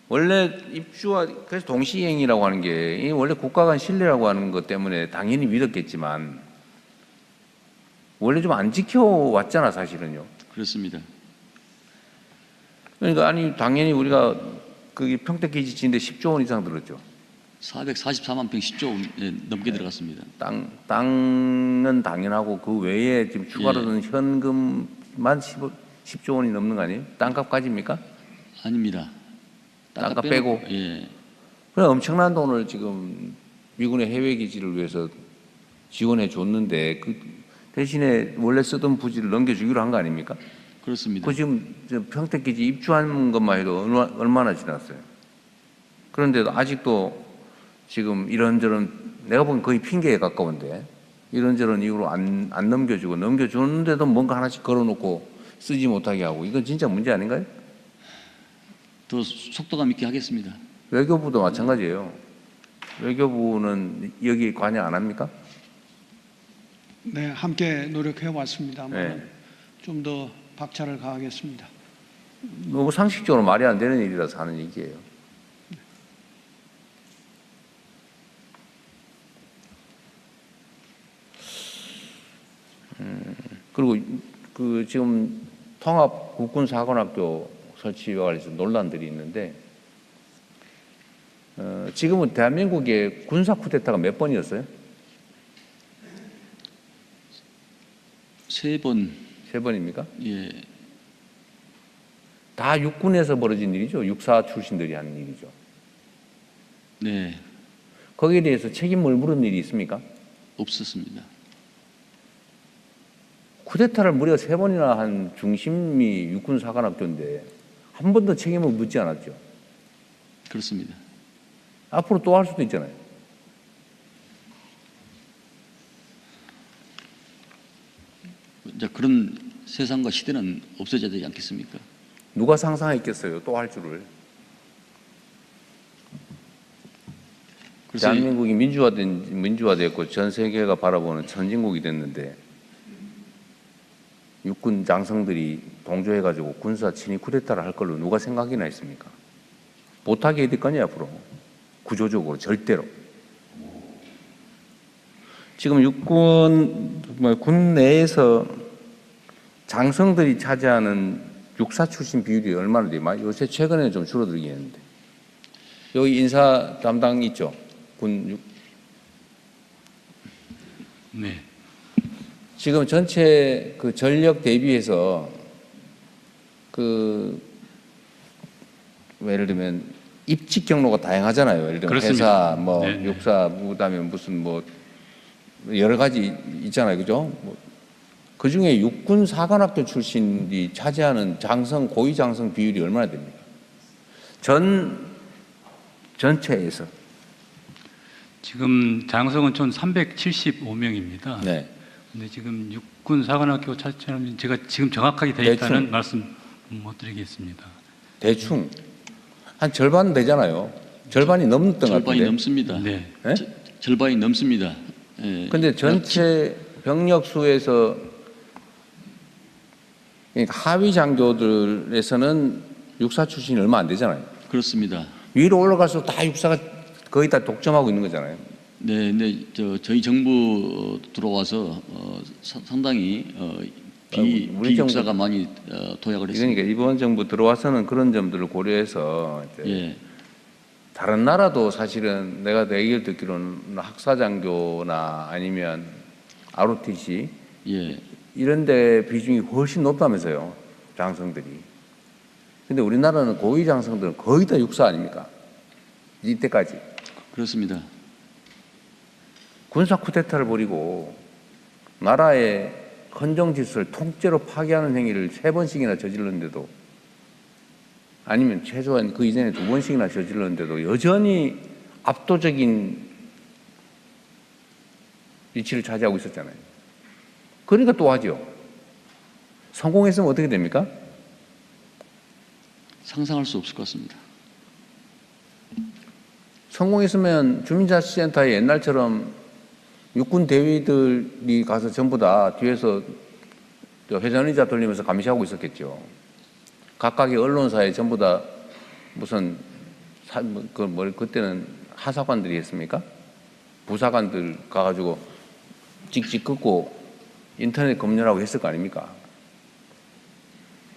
원래 입주와 그래서 동시행이라고 하는 게 이 원래 국가 간 신뢰라고 하는 것 때문에 당연히 믿었겠지만 원래 좀 안 지켜왔잖아 사실은요.
그렇습니다.
그러니까 아니 당연히 우리가 그 평택 기지 지는데 10조 원 이상 들었죠.
444만 평 10조 넘게 들어갔습니다.
땅은 당연하고 그 외에 지금 추가로 드는 현금만 10조 원이 넘는 거 아니에요? 땅값까지입니까?
아닙니다.
땅값 빼고?
예.
그럼 엄청난 돈을 지금 미군의 해외 기지를 위해서 지원해 줬는데 그 대신에 원래 쓰던 부지를 넘겨주기로 한 거 아닙니까?
그렇습니다.
그 지금 저 평택 기지 입주한 것만 해도 얼마나 지났어요? 그런데도 아직도 지금 이런저런 내가 보기엔 거의 핑계에 가까운데 이런저런 이유로 안 넘겨주고 넘겨주는데도 뭔가 하나씩 걸어놓고 쓰지 못하게 하고 이건 진짜 문제 아닌가요?
더 속도감 있게 하겠습니다.
외교부도 마찬가지예요. 외교부는 여기 관여 안 합니까?
네, 함께 노력해 왔습니다만
네.
좀 더 박차를 가하겠습니다.
너무 상식적으로 말이 안 되는 일이라서 하는 얘기예요. 그리고 그 지금 통합 국군 사관학교 설치와 관련해서 논란들이 있는데 지금은 대한민국의 군사 쿠데타가 몇 번이었어요?
3번.
3번입니까?
예.
다 육군에서 벌어진 일이죠. 육사 출신들이 하는 일이죠.
네.
거기에 대해서 책임을 물은 일이 있습니까?
없었습니다.
쿠데타를 무려 3번이나 한 중심이 육군 사관학교인데 한 번도 책임을 묻지 않았죠.
그렇습니다.
앞으로 또 할 수도 있잖아요.
이제 그런 세상과 시대는 없어져야 되지 않겠습니까?
누가 상상했겠어요. 또 할 줄을.
그래서
대한민국이 민주화됐고 전 세계가 바라보는 선진국이 됐는데 육군 장성들이 동조해가지고 군사 침입 쿠데타를 할 걸로 누가 생각이나 했습니까? 못하게 해야 될 거 아니에요, 앞으로. 구조적으로, 절대로. 지금 군 내에서 장성들이 차지하는 육사 출신 비율이 얼마나 돼요? 요새 최근에 좀 줄어들긴 했는데. 여기 인사 담당 있죠?
네.
지금 전체 그 전력 대비해서 예를 들면 입직 경로가 다양하잖아요. 예를 들면
그렇습니다.
회사,
네.
육사, 그다음에 무슨 여러 가지 있잖아요, 그죠? 그 중에 육군 사관학교 출신이 차지하는 고위 장성 비율이 얼마나 됩니까? 전체에서.
지금 장성은 총 375명입니다.
네.
근데 지금 육군 사관학교 차지하는 제가 지금 정확하게
대충.
데이터는 말씀 못 드리겠습니다.
대충 한 절반 되잖아요. 절반이 넘는 것
절반이
같은데.
넘습니다.
네.
예?
절반이 넘습니다. 예.
근데 전체 병력 수에서 그러니까 하위 장교들에서는 육사 출신이 얼마 안 되잖아요.
그렇습니다.
위로 올라갈수록 다 육사가 거의 다 독점하고 있는 거잖아요.
네, 근데 저희 정부 들어와서 상당히
우리
비육사가 많이 도약을 했습니다.
그러니까 이번 정부 들어와서는 그런 점들을 고려해서 이제
예,
다른 나라도 사실은 내가 내 얘기를 듣기로는 학사장교나 아니면 ROTC
예,
이런 데 비중이 훨씬 높다면서요. 장성들이. 근데 우리나라는 고위 장성들은 거의 다 육사 아닙니까? 이때까지.
그렇습니다.
군사 쿠데타를 벌이고 나라의 헌정 질서를 통째로 파괴하는 행위를 3번씩이나 저질렀는데도 아니면 최소한 그 이전에 2번씩이나 저질렀는데도 여전히 압도적인 위치를 차지하고 있었잖아요. 그러니까 또 하죠. 성공했으면 어떻게 됩니까?
상상할 수 없을 것 같습니다.
성공했으면 주민자치센터에 옛날처럼 육군 대위들이 가서 전부 다 뒤에서 회전의자 돌리면서 감시하고 있었겠죠. 각각의 언론사에 전부 다 무슨 그때는 하사관들이 했습니까? 부사관들 가가지고 찍찍 긋고 인터넷 검열하고 했을 거 아닙니까?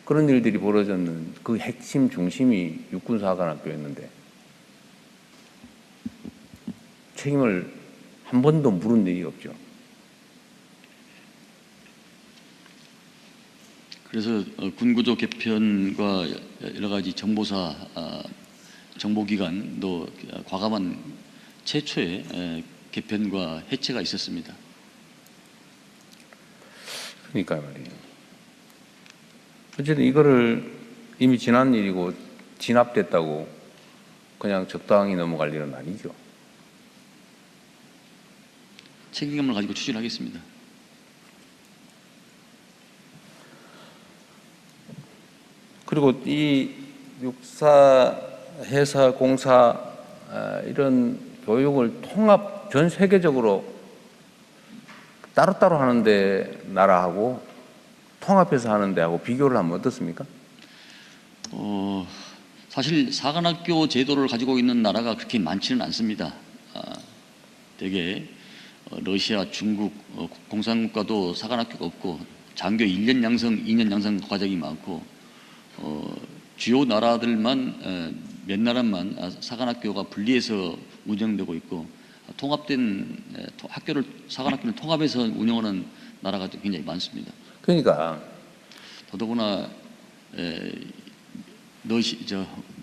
그런 일들이 벌어졌는 그 핵심 중심이 육군사관학교였는데 책임을 한 번도 물은 일이 없죠.
그래서 군구조 개편과 여러 가지 정보사 정보기관도 과감한 최초의 개편과 해체가 있었습니다.
그러니까 말이에요. 어쨌든 이거를 이미 지난 일이고 진압됐다고 그냥 적당히 넘어갈 일은 아니죠.
책임감을 가지고 추진하겠습니다.
그리고 이 육사, 해사, 공사 이런 교육을 전 세계적으로 따로따로 하는데 나라하고 통합해서 하는 데하고 비교를 하면 어떻습니까?
사실 사관학교 제도를 가지고 있는 나라가 그렇게 많지는 않습니다. 되게 러시아, 중국, 공산국가도 사관학교가 없고 장교 1년 양성, 2년 양성 과정이 많고 주요 나라들만 몇 나라만 사관학교가 분리해서 운영되고 있고 통합된 사관학교를 통합해서 운영하는 나라가 굉장히 많습니다.
그러니까
더더구나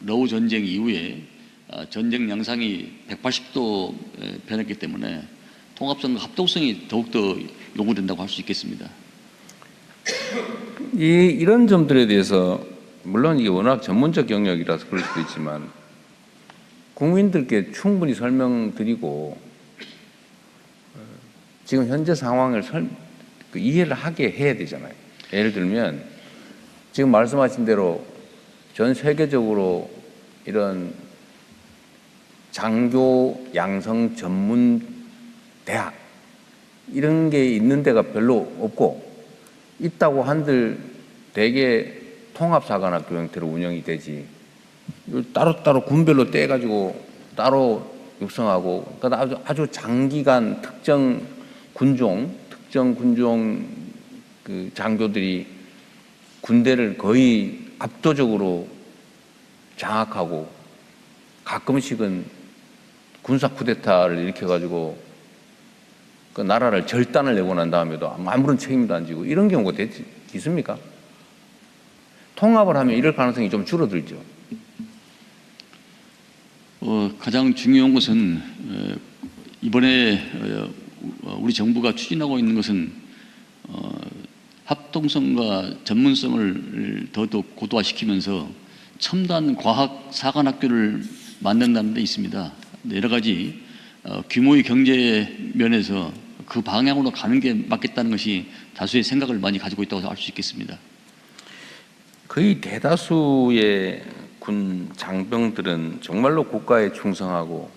러우 전쟁 이후에 전쟁 양상이 180도 변했기 때문에 통합성과 합동성이 더욱더 요구된다고 할 수 있겠습니다.
이런 점들에 대해서 물론 이게 워낙 전문적 영역이라서 그럴 수도 있지만 국민들께 충분히 설명드리고 지금 현재 상황을 이해를 하게 해야 되잖아요. 예를 들면 지금 말씀하신 대로 전 세계적으로 이런 장교 양성 전문 대학 이런 게 있는 데가 별로 없고 있다고 한들 대개 통합사관학교 형태로 운영이 되지 따로따로 군별로 떼가지고 따로 육성하고 그러니까 아주 장기간 특정 군종 그 장교들이 군대를 거의 압도적으로 장악하고 가끔씩은 군사 쿠데타를 일으켜가지고 그 나라를 절단을 내고 난 다음에도 아무런 책임도 안 지고 이런 경우가 있습니까? 통합을 하면 이럴 가능성이 좀 줄어들죠.
가장 중요한 것은 이번에 우리 정부가 추진하고 있는 것은 합동성과 전문성을 더더욱 고도화시키면서 첨단 과학 사관학교를 만든다는 데 있습니다. 여러 가지 규모의 경제 면에서 그 방향으로 가는 게 맞겠다는 것이 다수의 생각을 많이 가지고 있다고 할 수 있겠습니다.
거의 대다수의 군 장병들은 정말로 국가에 충성하고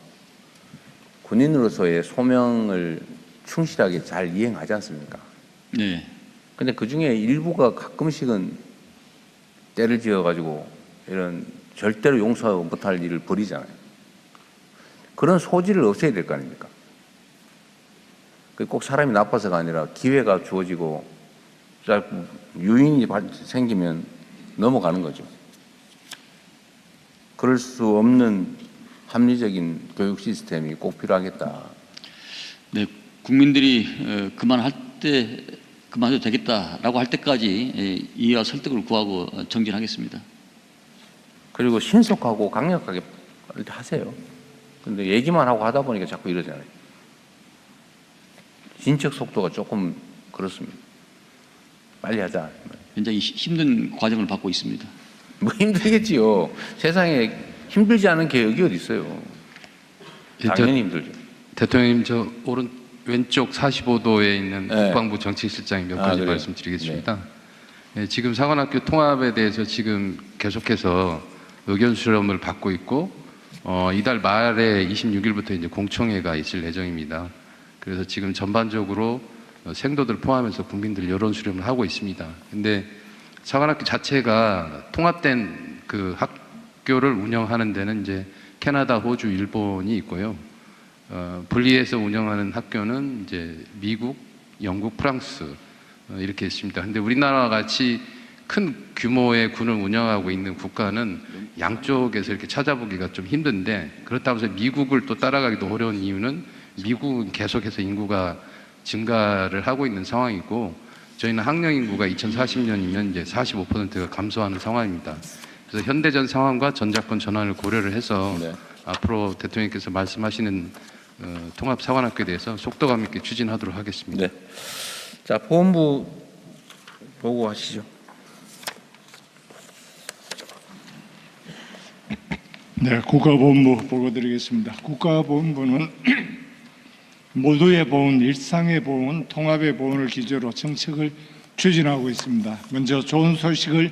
군인으로서의 소명을 충실하게 잘 이행하지 않습니까?
네.
근데 그 중에 일부가 가끔씩은 때를 지어가지고 이런 절대로 용서 못할 일을 벌이잖아요. 그런 소지를 없애야 될 거 아닙니까? 꼭 사람이 나빠서가 아니라 기회가 주어지고 유인이 생기면 넘어가는 거죠. 그럴 수 없는 합리적인 교육 시스템이 꼭 필요하겠다.
네, 국민들이 그만할 때 그만해도 되겠다라고 할 때까지 이해와 설득을 구하고 정진하겠습니다.
그리고 신속하고 강력하게 하세요. 근데 얘기만 하고 하다 보니까 자꾸 이러잖아요. 진척 속도가 조금 그렇습니다. 빨리 하자.
굉장히 힘든 과정을 받고 있습니다.
뭐 힘들겠지요. 세상에 힘들지 않은 개혁이 어디 있어요. 당연히 힘들죠.
대통령님, 저 왼쪽 45도에 있는
네.
국방부 정책실장이 몇 가지
그래요?
말씀드리겠습니다. 네, 지금 사관학교 통합에 대해서 지금 계속해서 의견 수렴을 받고 있고 이달 말에 26일부터 이제 공청회가 있을 예정입니다. 그래서 지금 전반적으로 생도들 포함해서 국민들 여론 수렴을 하고 있습니다. 근데 사관학교 자체가 통합된 그 학교를 운영하는 데는 이제 캐나다, 호주, 일본이 있고요. 분리해서 운영하는 학교는 이제 미국, 영국, 프랑스 이렇게 있습니다. 근데 우리나라와 같이 큰 규모의 군을 운영하고 있는 국가는 양쪽에서 이렇게 찾아보기가 좀 힘든데, 그렇다고 해서 미국을 또 따라가기도 어려운 이유는 미국은 계속해서 인구가 증가를 하고 있는 상황이고 저희는 학령 인구가 2040년이면 이제 45%가 감소하는 상황입니다. 그래서 현대전 상황과 전자권 전환을 고려를 해서
네.
앞으로 대통령께서 말씀하시는 통합 사관학교에 대해서 속도감 있게 추진하도록 하겠습니다.
네. 자, 보훈부 보고하시죠.
네, 국가보훈부 보고드리겠습니다. 국가보훈부는 모두의 보훈, 일상의 보훈, 통합의 보훈을 기조로 정책을 추진하고 있습니다. 먼저 좋은 소식을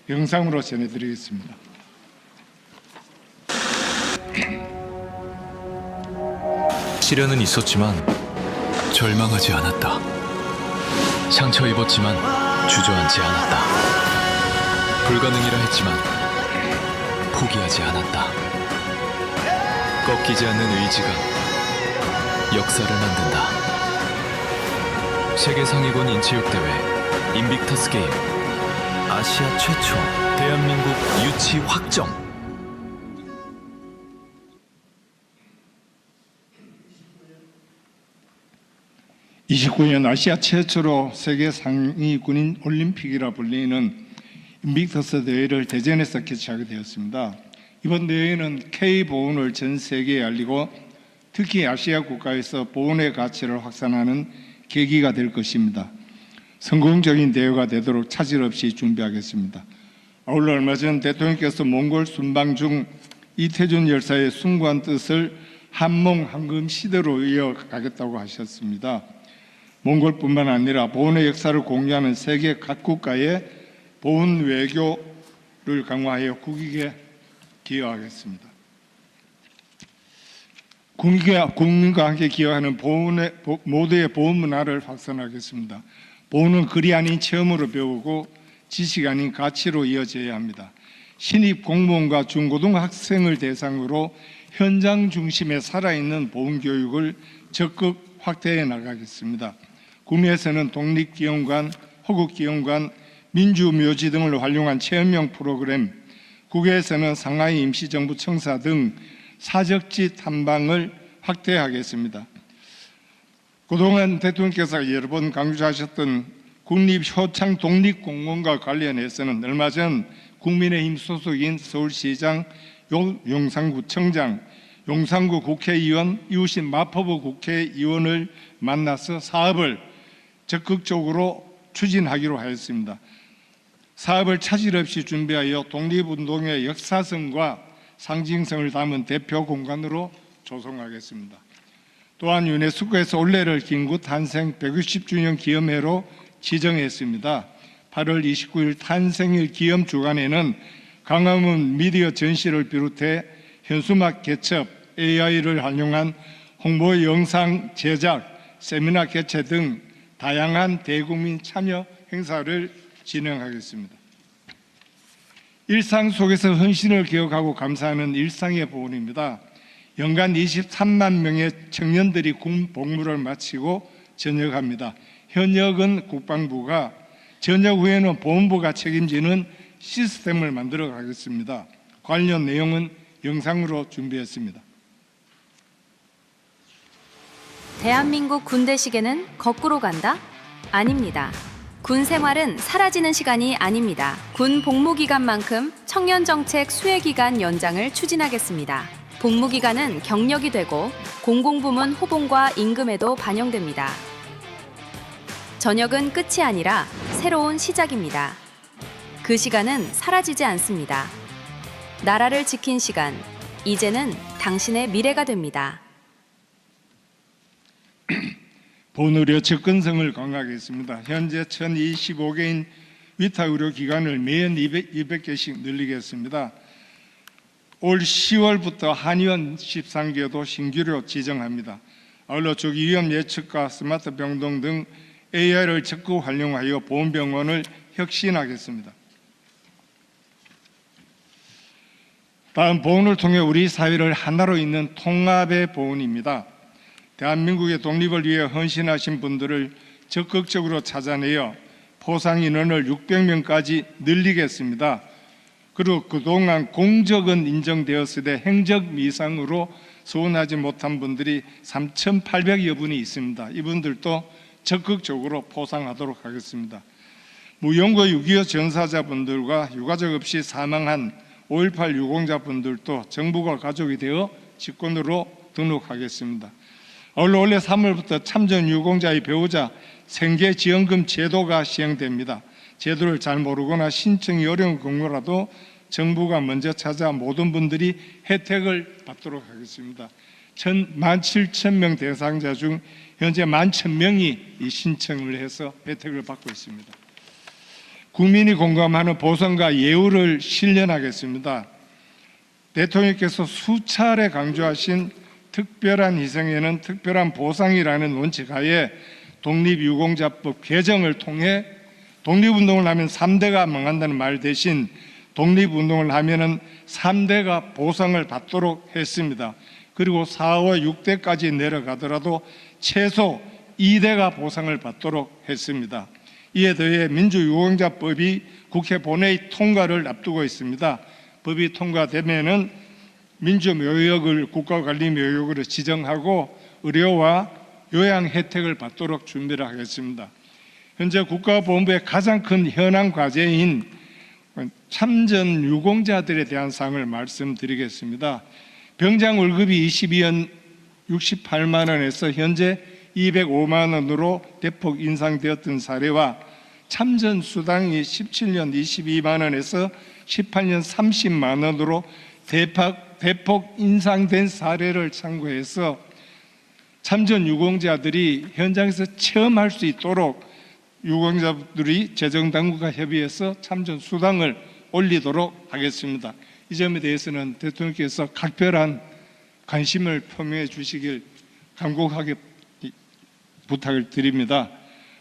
영상으로 전해드리겠습니다.
시련은 있었지만 절망하지 않았다. 상처 입었지만 주저앉지 않았다. 불가능이라 했지만 포기하지 않았다. 꺾이지 않는 의지가 역사를 만든다. 세계 상위권 인체육대회 인빅터스 게임 아시아 최초 대한민국 유치 확정.
(29년) 아시아 최초로 세계 상위군인 올림픽이라 불리는 인빅터스 대회를 대전에서 개최하게 되었습니다. 이번 대회는 K-보훈을 전 세계에 알리고 특히 아시아 국가에서 보훈의 가치를 확산하는 계기가 될 것입니다. 성공적인 대회가 되도록 차질 없이 준비하겠습니다. 아울러 얼마 전 대통령께서 몽골 순방 중 이태준 열사의 숭고한 뜻을 한몽 한금 시대로 이어가겠다고 하셨습니다. 몽골뿐만 아니라 보훈의 역사를 공유하는 세계 각 국가의 보훈 외교를 강화하여 국익에 기여하겠습니다. 국민과 함께 기여하는 모두의 보훈 문화를 확산하겠습니다. 보훈은 글이 아닌 체험으로 배우고 지식이 아닌 가치로 이어져야 합니다. 신입 공무원과 중고등학생을 대상으로 현장 중심의 살아있는 보훈 교육을 적극 확대해 나가겠습니다. 국내에서는 독립기념관, 호국기념관, 민주묘지 등을 활용한 체험형 프로그램, 국외에서는 상하이 임시정부 청사 등 사적지 탐방을 확대하겠습니다. 그동안 대통령께서 여러 번 강조하셨던 국립효창 독립공무원과 관련해서는 얼마 전 국민의힘 소속인 서울시장, 용산구청장, 용산구 국회의원, 이웃인 마포구 국회의원을 만나서 사업을 적극적으로 추진하기로 하였습니다. 사업을 차질 없이 준비하여 독립운동의 역사성과 상징성을 담은 대표 공간으로 조성하겠습니다. 또한 유네스코에서 올해를 김구 탄생 160주년 기념해로 지정했습니다. 8월 29일 탄생일 기념 주간에는 광화문 미디어 전시를 비롯해 현수막 개첩, AI를 활용한 홍보 영상 제작, 세미나 개최 등 다양한 대국민 참여 행사를 진행하겠습니다. 일상 속에서 헌신을 기억하고 감사하는 일상의 보훈입니다. 연간 23만 명의 청년들이 군 복무를 마치고 전역합니다. 현역은 국방부가, 전역 후에는 보훈부가 책임지는 시스템을 만들어 가겠습니다. 관련 내용은 영상으로 준비했습니다.
대한민국 군대 시계는 거꾸로 간다? 아닙니다. 군 생활은 사라지는 시간이 아닙니다. 군 복무기간만큼 청년정책 수혜기간 연장을 추진하겠습니다. 복무기간은 경력이 되고 공공부문 호봉과 임금에도 반영됩니다. 전역은 끝이 아니라 새로운 시작입니다. 그 시간은 사라지지 않습니다. 나라를 지킨 시간, 이제는 당신의 미래가 됩니다.
본의료 접근성을 강화하겠습니다. 현재 1025개인 위탁 의료기관을 매년 200개씩 늘리겠습니다. 올 10월부터 한의원 13개도 신규로 지정합니다. 아울러 조기 위험 예측과 스마트 병동 등 AI를 적극 활용하여 보훈병원을 혁신하겠습니다. 다음 보훈을 통해 우리 사회를 하나로 잇는 통합의 보훈입니다. 대한민국의 독립을 위해 헌신하신 분들을 적극적으로 찾아내어 포상 인원을 600명까지 늘리겠습니다. 그리고 그동안 공적은 인정되었으되 행적 미상으로 소원하지 못한 분들이 3,800여 분이 있습니다. 이분들도 적극적으로 포상하도록 하겠습니다. 무연고 6.25 전사자분들과 유가족 없이 사망한 5.18 유공자분들도 정부가 가족이 되어 직권으로 등록하겠습니다. 올해 3월부터 참전 유공자의 배우자 생계지원금 제도가 시행됩니다. 제도를 잘 모르거나 신청이 어려운 경우라도 정부가 먼저 찾아 모든 분들이 혜택을 받도록 하겠습니다. 17,000명 대상자 중 현재 11,000명이 이 신청을 해서 혜택을 받고 있습니다. 국민이 공감하는 보상과 예우를 실현하겠습니다. 대통령께서 수차례 강조하신 특별한 희생에는 특별한 보상이라는 원칙하에 독립유공자법 개정을 통해 독립운동을 하면 3대가 망한다는 말 대신 독립운동을 하면은 3대가 보상을 받도록 했습니다. 그리고 4와 6대까지 내려가더라도 최소 2대가 보상을 받도록 했습니다. 이에 더해 민주유공자법이 국회 본회의 통과를 앞두고 있습니다. 법이 통과되면은 민주묘역을 국가관리묘역으로 지정하고 의료와 요양 혜택을 받도록 준비를 하겠습니다. 현재 국가보훈부의 가장 큰 현안 과제인 참전 유공자들에 대한 사항을 말씀드리겠습니다. 병장 월급이 22년 68만 원에서 현재 205만 원으로 대폭 인상되었던 사례와 참전 수당이 17년 22만 원에서 18년 30만 원으로 대폭 인상된 사례를 참고해서 참전 유공자들이 현장에서 체험할 수 있도록 유공자들이 재정당국과 협의해서 참전 수당을 올리도록 하겠습니다. 이 점에 대해서는 대통령께서 각별한 관심을 표명해 주시길 간곡하게 부탁을 드립니다.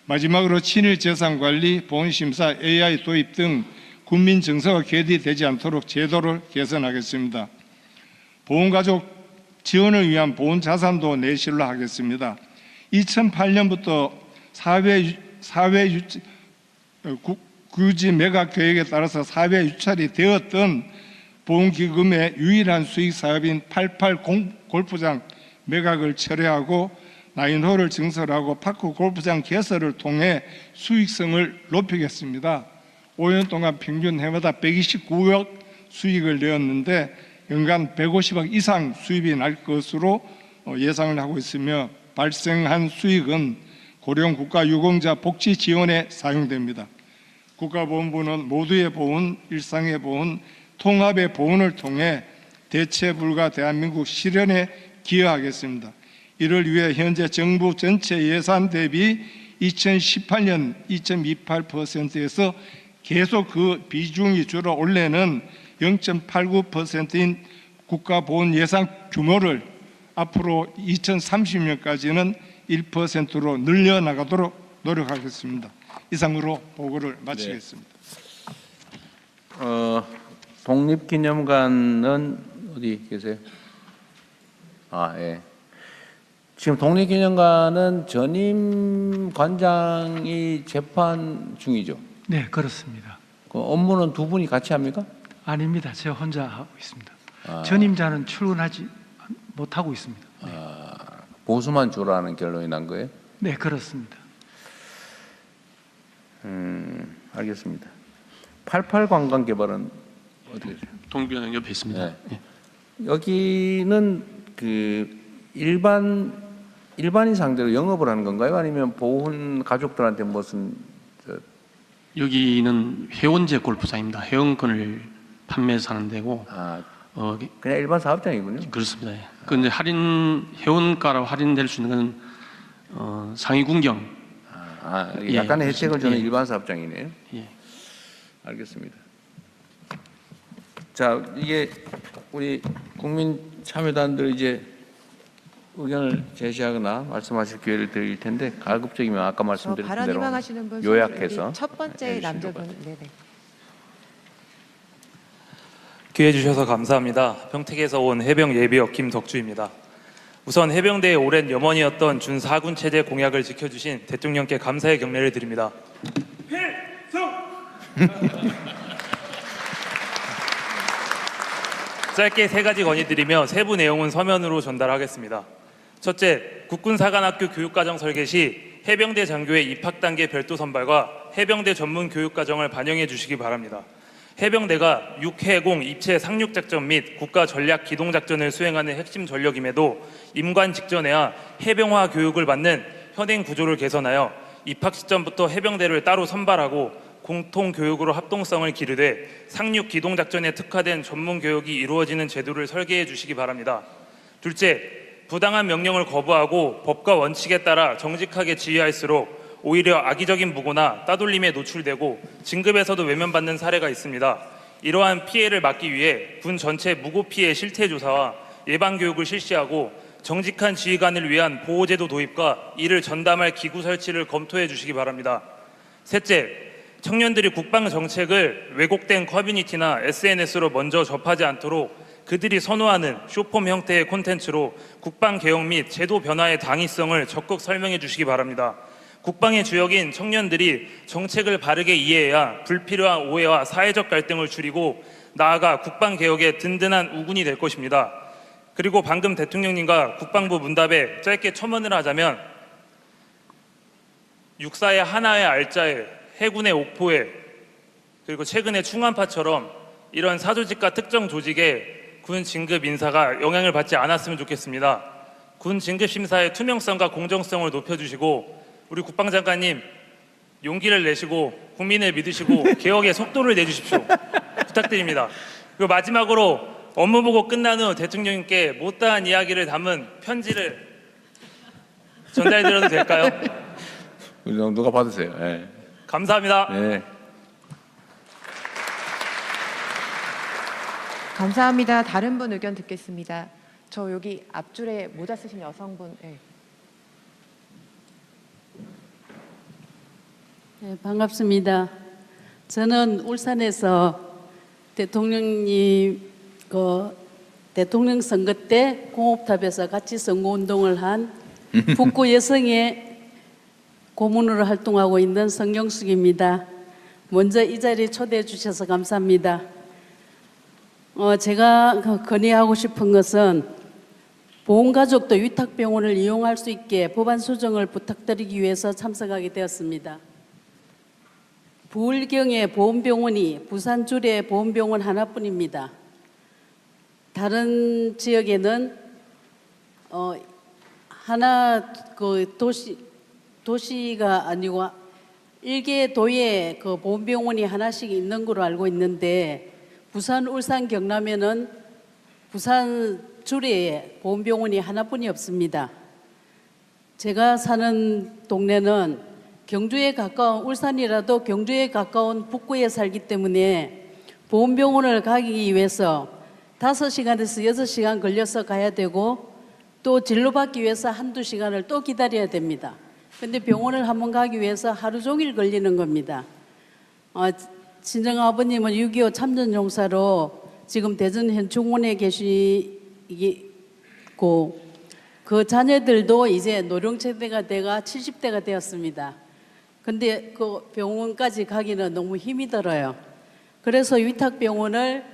마지막으로 친일재산관리, 보훈심사, AI 도입 등 국민 정서가 괴리되지 않도록 제도를 개선하겠습니다. 보훈가족 지원을 위한 보훈자산도 내실로 하겠습니다. 2008년부터 사회 구지 매각 계획에 따라서 사회 유찰이 되었던 보훈기금의 유일한 수익 사업인 88 골프장 매각을 철회하고 라인홀을 증설하고 파크 골프장 개설을 통해 수익성을 높이겠습니다. 5년 동안 평균 해마다 129억 수익을 내었는데 연간 150억 이상 수입이 날 것으로 예상을 하고 있으며 발생한 수익은 고령 국가유공자 복지 지원에 사용됩니다. 국가보훈부는 모두의 보훈, 일상의 보훈, 통합의 보훈을 통해 대체 불가 대한민국 실현에 기여하겠습니다. 이를 위해 현재 정부 전체 예산 대비 2018년 2.28%에서 계속 그 비중이 줄어 올해는 0.89%인 국가보훈 예산 규모를 앞으로 2030년까지는 1%로 늘려나가도록 노력하겠습니다. 이상으로 보고를 마치겠습니다.
독립기념관은 어디 계세요? 예. 지금 독립기념관은 전임 관장이 재판 중이죠?
네, 그렇습니다.
그 업무는 두 분이 같이 합니까?
아닙니다. 제가 혼자 하고 있습니다. 전임자는 출근하지 못하고 있습니다. 네.
보수만 주라는 결론이 난 거예요?
네, 그렇습니다.
알겠습니다. 88 관광개발은 어떻게 되죠?
동비랑 옆에 있습니다.
네. 여기는 그 일반인 상대로 영업을 하는 건가요? 아니면 보훈 가족들한테 무슨
여기는 회원제 골프장입니다. 회원권을 판매해서 하는 데고.
그냥 일반 사업장이군요.
그렇습니다. 예. 그 이제 회원가로 할인될 수 있는 건 상위 군경.
약간의 혜택을 주는
예.
일반 사업장이네요.
예.
알겠습니다. 자, 이게 우리 국민참여단들 이제 의견을 제시하거나 말씀하실 기회를 드릴 텐데 가급적이면 아까 말씀드린 대로 요약해서
첫 번째 남자분. 네네.
기회 주셔서 감사합니다. 평택에서 온 해병 예비역 김덕주입니다. 우선 해병대의 오랜 염원이었던 준4군 체제 공약을 지켜주신 대통령께 감사의 경례를 드립니다. 짧게 3가지 건의드리며 세부 내용은 서면으로 전달하겠습니다. 첫째, 국군사관학교 교육과정 설계 시 해병대 장교의 입학 단계 별도 선발과 해병대 전문 교육과정을 반영해 주시기 바랍니다. 해병대가 육해공 입체 상륙작전 및 국가 전략 기동작전을 수행하는 핵심 전력임에도 임관 직전에야 해병화 교육을 받는 현행 구조를 개선하여 입학 시점부터 해병대를 따로 선발하고 공통교육으로 합동성을 기르되 상륙 기동작전에 특화된 전문 교육이 이루어지는 제도를 설계해 주시기 바랍니다. 둘째, 부당한 명령을 거부하고 법과 원칙에 따라 정직하게 지휘할수록 오히려 악의적인 무고나 따돌림에 노출되고 진급에서도 외면받는 사례가 있습니다. 이러한 피해를 막기 위해 군 전체 무고 피해 실태 조사와 예방 교육을 실시하고 정직한 지휘관을 위한 보호제도 도입과 이를 전담할 기구 설치를 검토해 주시기 바랍니다. 셋째, 청년들이 국방 정책을 왜곡된 커뮤니티나 SNS로 먼저 접하지 않도록 그들이 선호하는 쇼폼 형태의 콘텐츠로 국방 개혁 및 제도 변화의 당위성을 적극 설명해 주시기 바랍니다. 국방의 주역인 청년들이 정책을 바르게 이해해야 불필요한 오해와 사회적 갈등을 줄이고 나아가 국방 개혁의 든든한 우군이 될 것입니다. 그리고 방금 대통령님과 국방부 문답에 짧게 첨언을 하자면 육사의 하나의 알짜에 해군의 옥포에 그리고 최근의 충안파처럼 이런 사조직과 특정 조직에 군 진급 인사가 영향을 받지 않았으면 좋겠습니다. 군 진급 심사의 투명성과 공정성을 높여주시고 우리 국방장관님 용기를 내시고 국민을 믿으시고 개혁의 속도를 내주십시오. 부탁드립니다. 그리고 마지막으로 업무 보고 끝난 후 대통령님께 못다한 이야기를 담은 편지를 전달드려도 될까요?
누가 받으세요? 네.
감사합니다.
네.
감사합니다. 다른 분 의견 듣겠습니다. 저 여기 앞줄에 모자 쓰신 여성분. 네.
네, 반갑습니다. 저는 울산에서 대통령님 대통령 선거 때 공업탑에서 같이 선거운동을 한 북구 여성의 고문으로 활동하고 있는 성경숙입니다. 먼저 이 자리에 초대해 주셔서 감사합니다. 제가 건의하고 싶은 것은 보훈가족도 위탁병원을 이용할 수 있게 법안 수정을 부탁드리기 위해서 참석하게 되었습니다. 부울경의 보훈병원이 부산 주례 보훈병원 하나뿐입니다. 다른 지역에는 하나 도시가 아니고 1개 도에 보훈병원이 하나씩 있는 걸로 알고 있는데 부산, 울산, 경남에는 부산 주례에 보훈병원이 하나뿐이 없습니다. 제가 사는 동네는 경주에 가까운 울산이라도 경주에 가까운 북구에 살기 때문에 보훈병원을 가기 위해서 5시간에서 6시간 걸려서 가야 되고 또 진료받기 위해서 한두 시간을 또 기다려야 됩니다. 근데 병원을 한번 가기 위해서 하루 종일 걸리는 겁니다. 친정 아버님은 6.25 참전용사로 지금 대전 현충원에 계시고 그 자녀들도 이제 노령체대가 돼가 70대가 되었습니다. 근데 그 병원까지 가기는 너무 힘이 들어요. 그래서 위탁병원을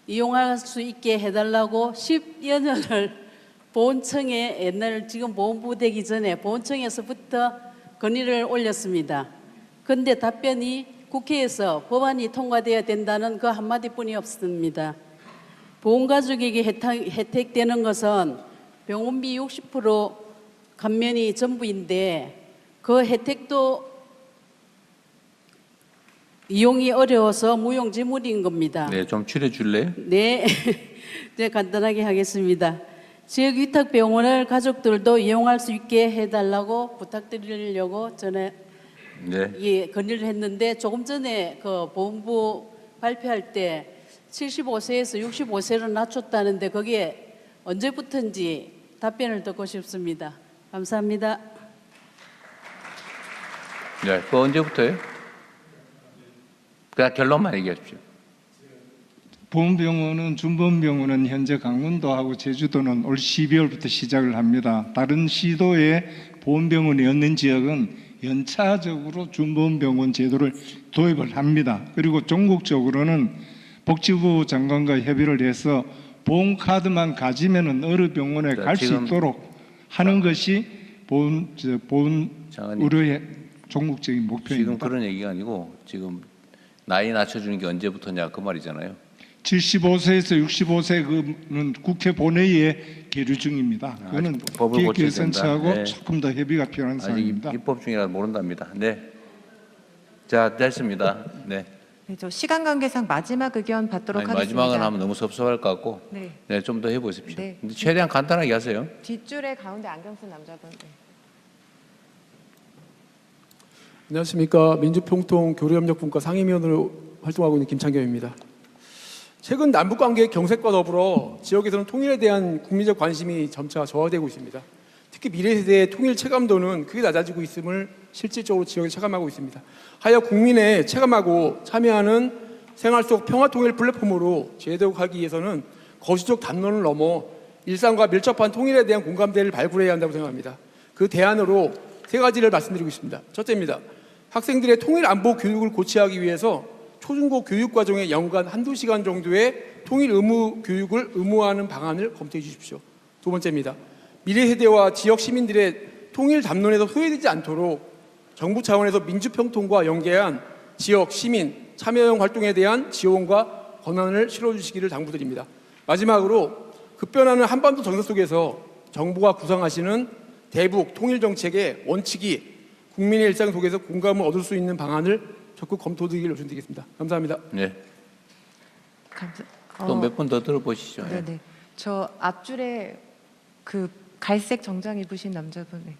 이용할 수 있게 해달라고 10여 년을 보훈청에 옛날 지금 보훈부 되기 전에 보훈청에서부터 건의를 올렸습니다. 근데 답변이 국회에서 법안이 통과되어야 된다는 그 한마디뿐이 없습니다. 보훈가족에게 혜택되는 것은 병원비 60% 감면이 전부인데 그 혜택도 이용이 어려워서 무용지물인 겁니다.
네, 좀 줄여줄래요?
네, 네, 간단하게 하겠습니다. 지역 위탁병원을 가족들도 이용할 수 있게 해달라고 부탁드리려고 전에 건의를 했는데 조금 전에 그 보훈부 발표할 때 75세에서 65세로 낮췄다는데 그게 언제부터인지 답변을 듣고 싶습니다. 감사합니다.
네, 그 언제부터요? 그냥 결론만 얘기하십시오.
보훈병원은 준보훈병원은 현재 강원도하고 제주도는 올 12월부터 시작을 합니다. 다른 시도에 보훈병원이 없는 지역은 연차적으로 준보훈병원 제도를 도입을 합니다. 그리고 전국적으로는 복지부 장관과 협의를 해서 보훈카드만 가지면은 어느 병원에 갈 수 있도록 하는 것이 보훈 의료의 전국적인 목표입니다.
지금 그런 얘기가 아니고 지금 나이 낮춰주는 게 언제부터냐 그 말이잖아요.
75세에서 65세는 국회 본회의에 계류 중입니다. 그거는 기획개선처하고 조금 더 협의가 필요한 사항입니다.
아직 입법 중이라 모른답니다. 네, 자 됐습니다. 네.
네, 저 시간 관계상 마지막 의견 받도록 하겠습니다.
마지막은 하면 너무 섭섭할 것 같고, 네, 좀 더 해보십시오.
네.
근데 최대한 간단하게 하세요.
뒷줄에 가운데 안경 쓴 남자분. 네.
안녕하십니까. 민주평통교류협력분과 상임위원으로 활동하고 있는 김창겸입니다. 최근 남북관계의 경색과 더불어 지역에서는 통일에 대한 국민적 관심이 점차 저하되고 있습니다. 특히 미래세대의 통일 체감도는 크게 낮아지고 있음을 실질적으로 지역에 체감하고 있습니다. 하여 국민의 체감하고 참여하는 생활 속 평화통일 플랫폼으로 재해독하기 위해서는 거시적 담론을 넘어 일상과 밀접한 통일에 대한 공감대를 발굴해야 한다고 생각합니다. 그 대안으로 세 가지를 말씀드리고 있습니다. 첫째입니다. 학생들의 통일 안보 교육을 고취하기 위해서 초중고 교육과정에 연간 한두 시간 정도의 통일 의무 교육을 의무화하는 방안을 검토해 주십시오. 두 번째입니다. 미래 세대와 지역 시민들의 통일 담론에서 소외되지 않도록 정부 차원에서 민주평통과 연계한 지역 시민 참여형 활동에 대한 지원과 권한을 실어주시기를 당부드립니다. 마지막으로 급변하는 한반도 정세 속에서 정부가 구상하시는 대북 통일 정책의 원칙이 국민의 일상 속에서 공감을 얻을 수 있는 방안을 적극 검토드리기를 요청드리겠습니다. 감사합니다.
네. 또 몇 분 더 들어보시죠.
네. 저 앞줄에 그 갈색 정장 입으신 남자분. 네.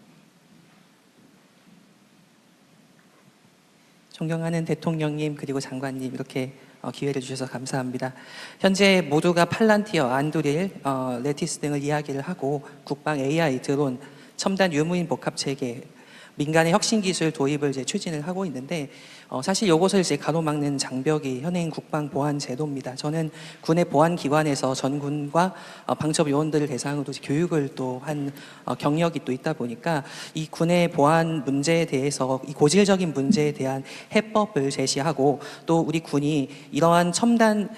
존경하는 대통령님 그리고 장관님 이렇게 기회를 주셔서 감사합니다. 현재 모두가 팔란티어, 안드릴, 레티스 등을 이야기를 하고 국방 AI, 드론, 첨단 유무인 복합체계, 민간의 혁신 기술 도입을 이제 추진을 하고 있는데 사실 이것을 이제 가로막는 장벽이 현행 국방 보안 제도입니다. 저는 군의 보안 기관에서 전군과 방첩 요원들을 대상으로 교육을 또 한 경력이 또 있다 보니까 이 군의 보안 문제에 대해서 이 고질적인 문제에 대한 해법을 제시하고 또 우리 군이 이러한 첨단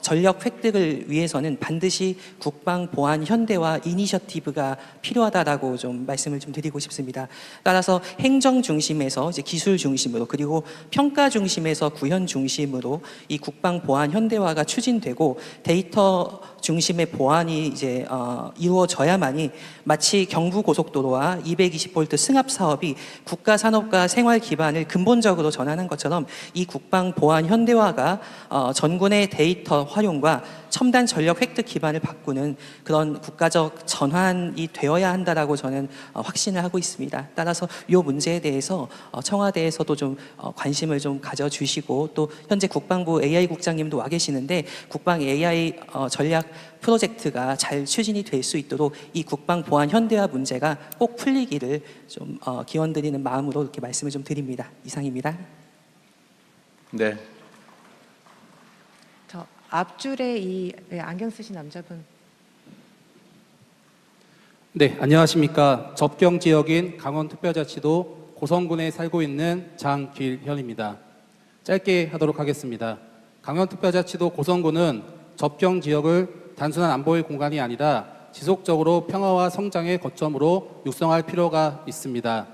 전력 획득을 위해서는 반드시 국방 보안 현대화 이니셔티브가 필요하다라고 좀 말씀을 좀 드리고 싶습니다. 따라서 행정 중심에서 이제 기술 중심으로 그리고 평가 중심에서 구현 중심으로 이 국방 보안 현대화가 추진되고 데이터 중심의 보안이 이제 이루어져야만이 마치 경부 고속도로와 220V 승합 사업이 국가 산업과 생활 기반을 근본적으로 전환한 것처럼 이 국방 보안 현대화가 전군의 데이터 활용과 첨단 전력 획득 기반을 바꾸는 그런 국가적 전환이 되어야 한다라고 저는 확신을 하고 있습니다. 따라서 이 문제에 대해서 청와대에서도 좀 관심을 좀 가져주시고 또 현재 국방부 AI 국장님도 와 계시는데 국방 AI 전략 프로젝트가 잘 추진이 될 수 있도록 이 국방 보안 현대화 문제가 꼭 풀리기를 좀 기원드리는 마음으로 이렇게 말씀을 좀 드립니다. 이상입니다.
네.
저 앞줄에 이 안경 쓰신 남자분.
네, 안녕하십니까. 접경 지역인 강원특별자치도 고성군에 살고 있는 장길현입니다. 짧게 하도록 하겠습니다. 강원특별자치도 고성군은 접경 지역을 단순한 안보의 공간이 아니라 지속적으로 평화와 성장의 거점으로 육성할 필요가 있습니다.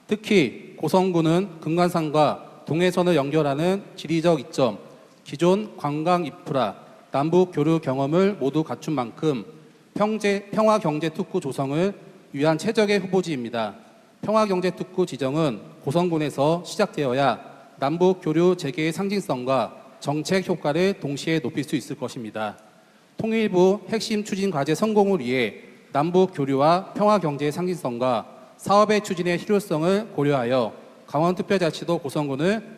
특히 고성군은 금관산과 동해선을 연결하는 지리적 이점, 기존 관광 인프라, 남북 교류 경험을 모두 갖춘 만큼 평화경제특구 조성을 위한 최적의 후보지입니다. 평화경제특구 지정은 고성군에서 시작되어야 남북 교류 재개의 상징성과 정책 효과를 동시에 높일 수 있을 것입니다. 통일부 핵심 추진 과제 성공을 위해 남북 교류와 평화경제의 상징성과 사업의 추진의 실효성을 고려하여 강원특별자치도 고성군을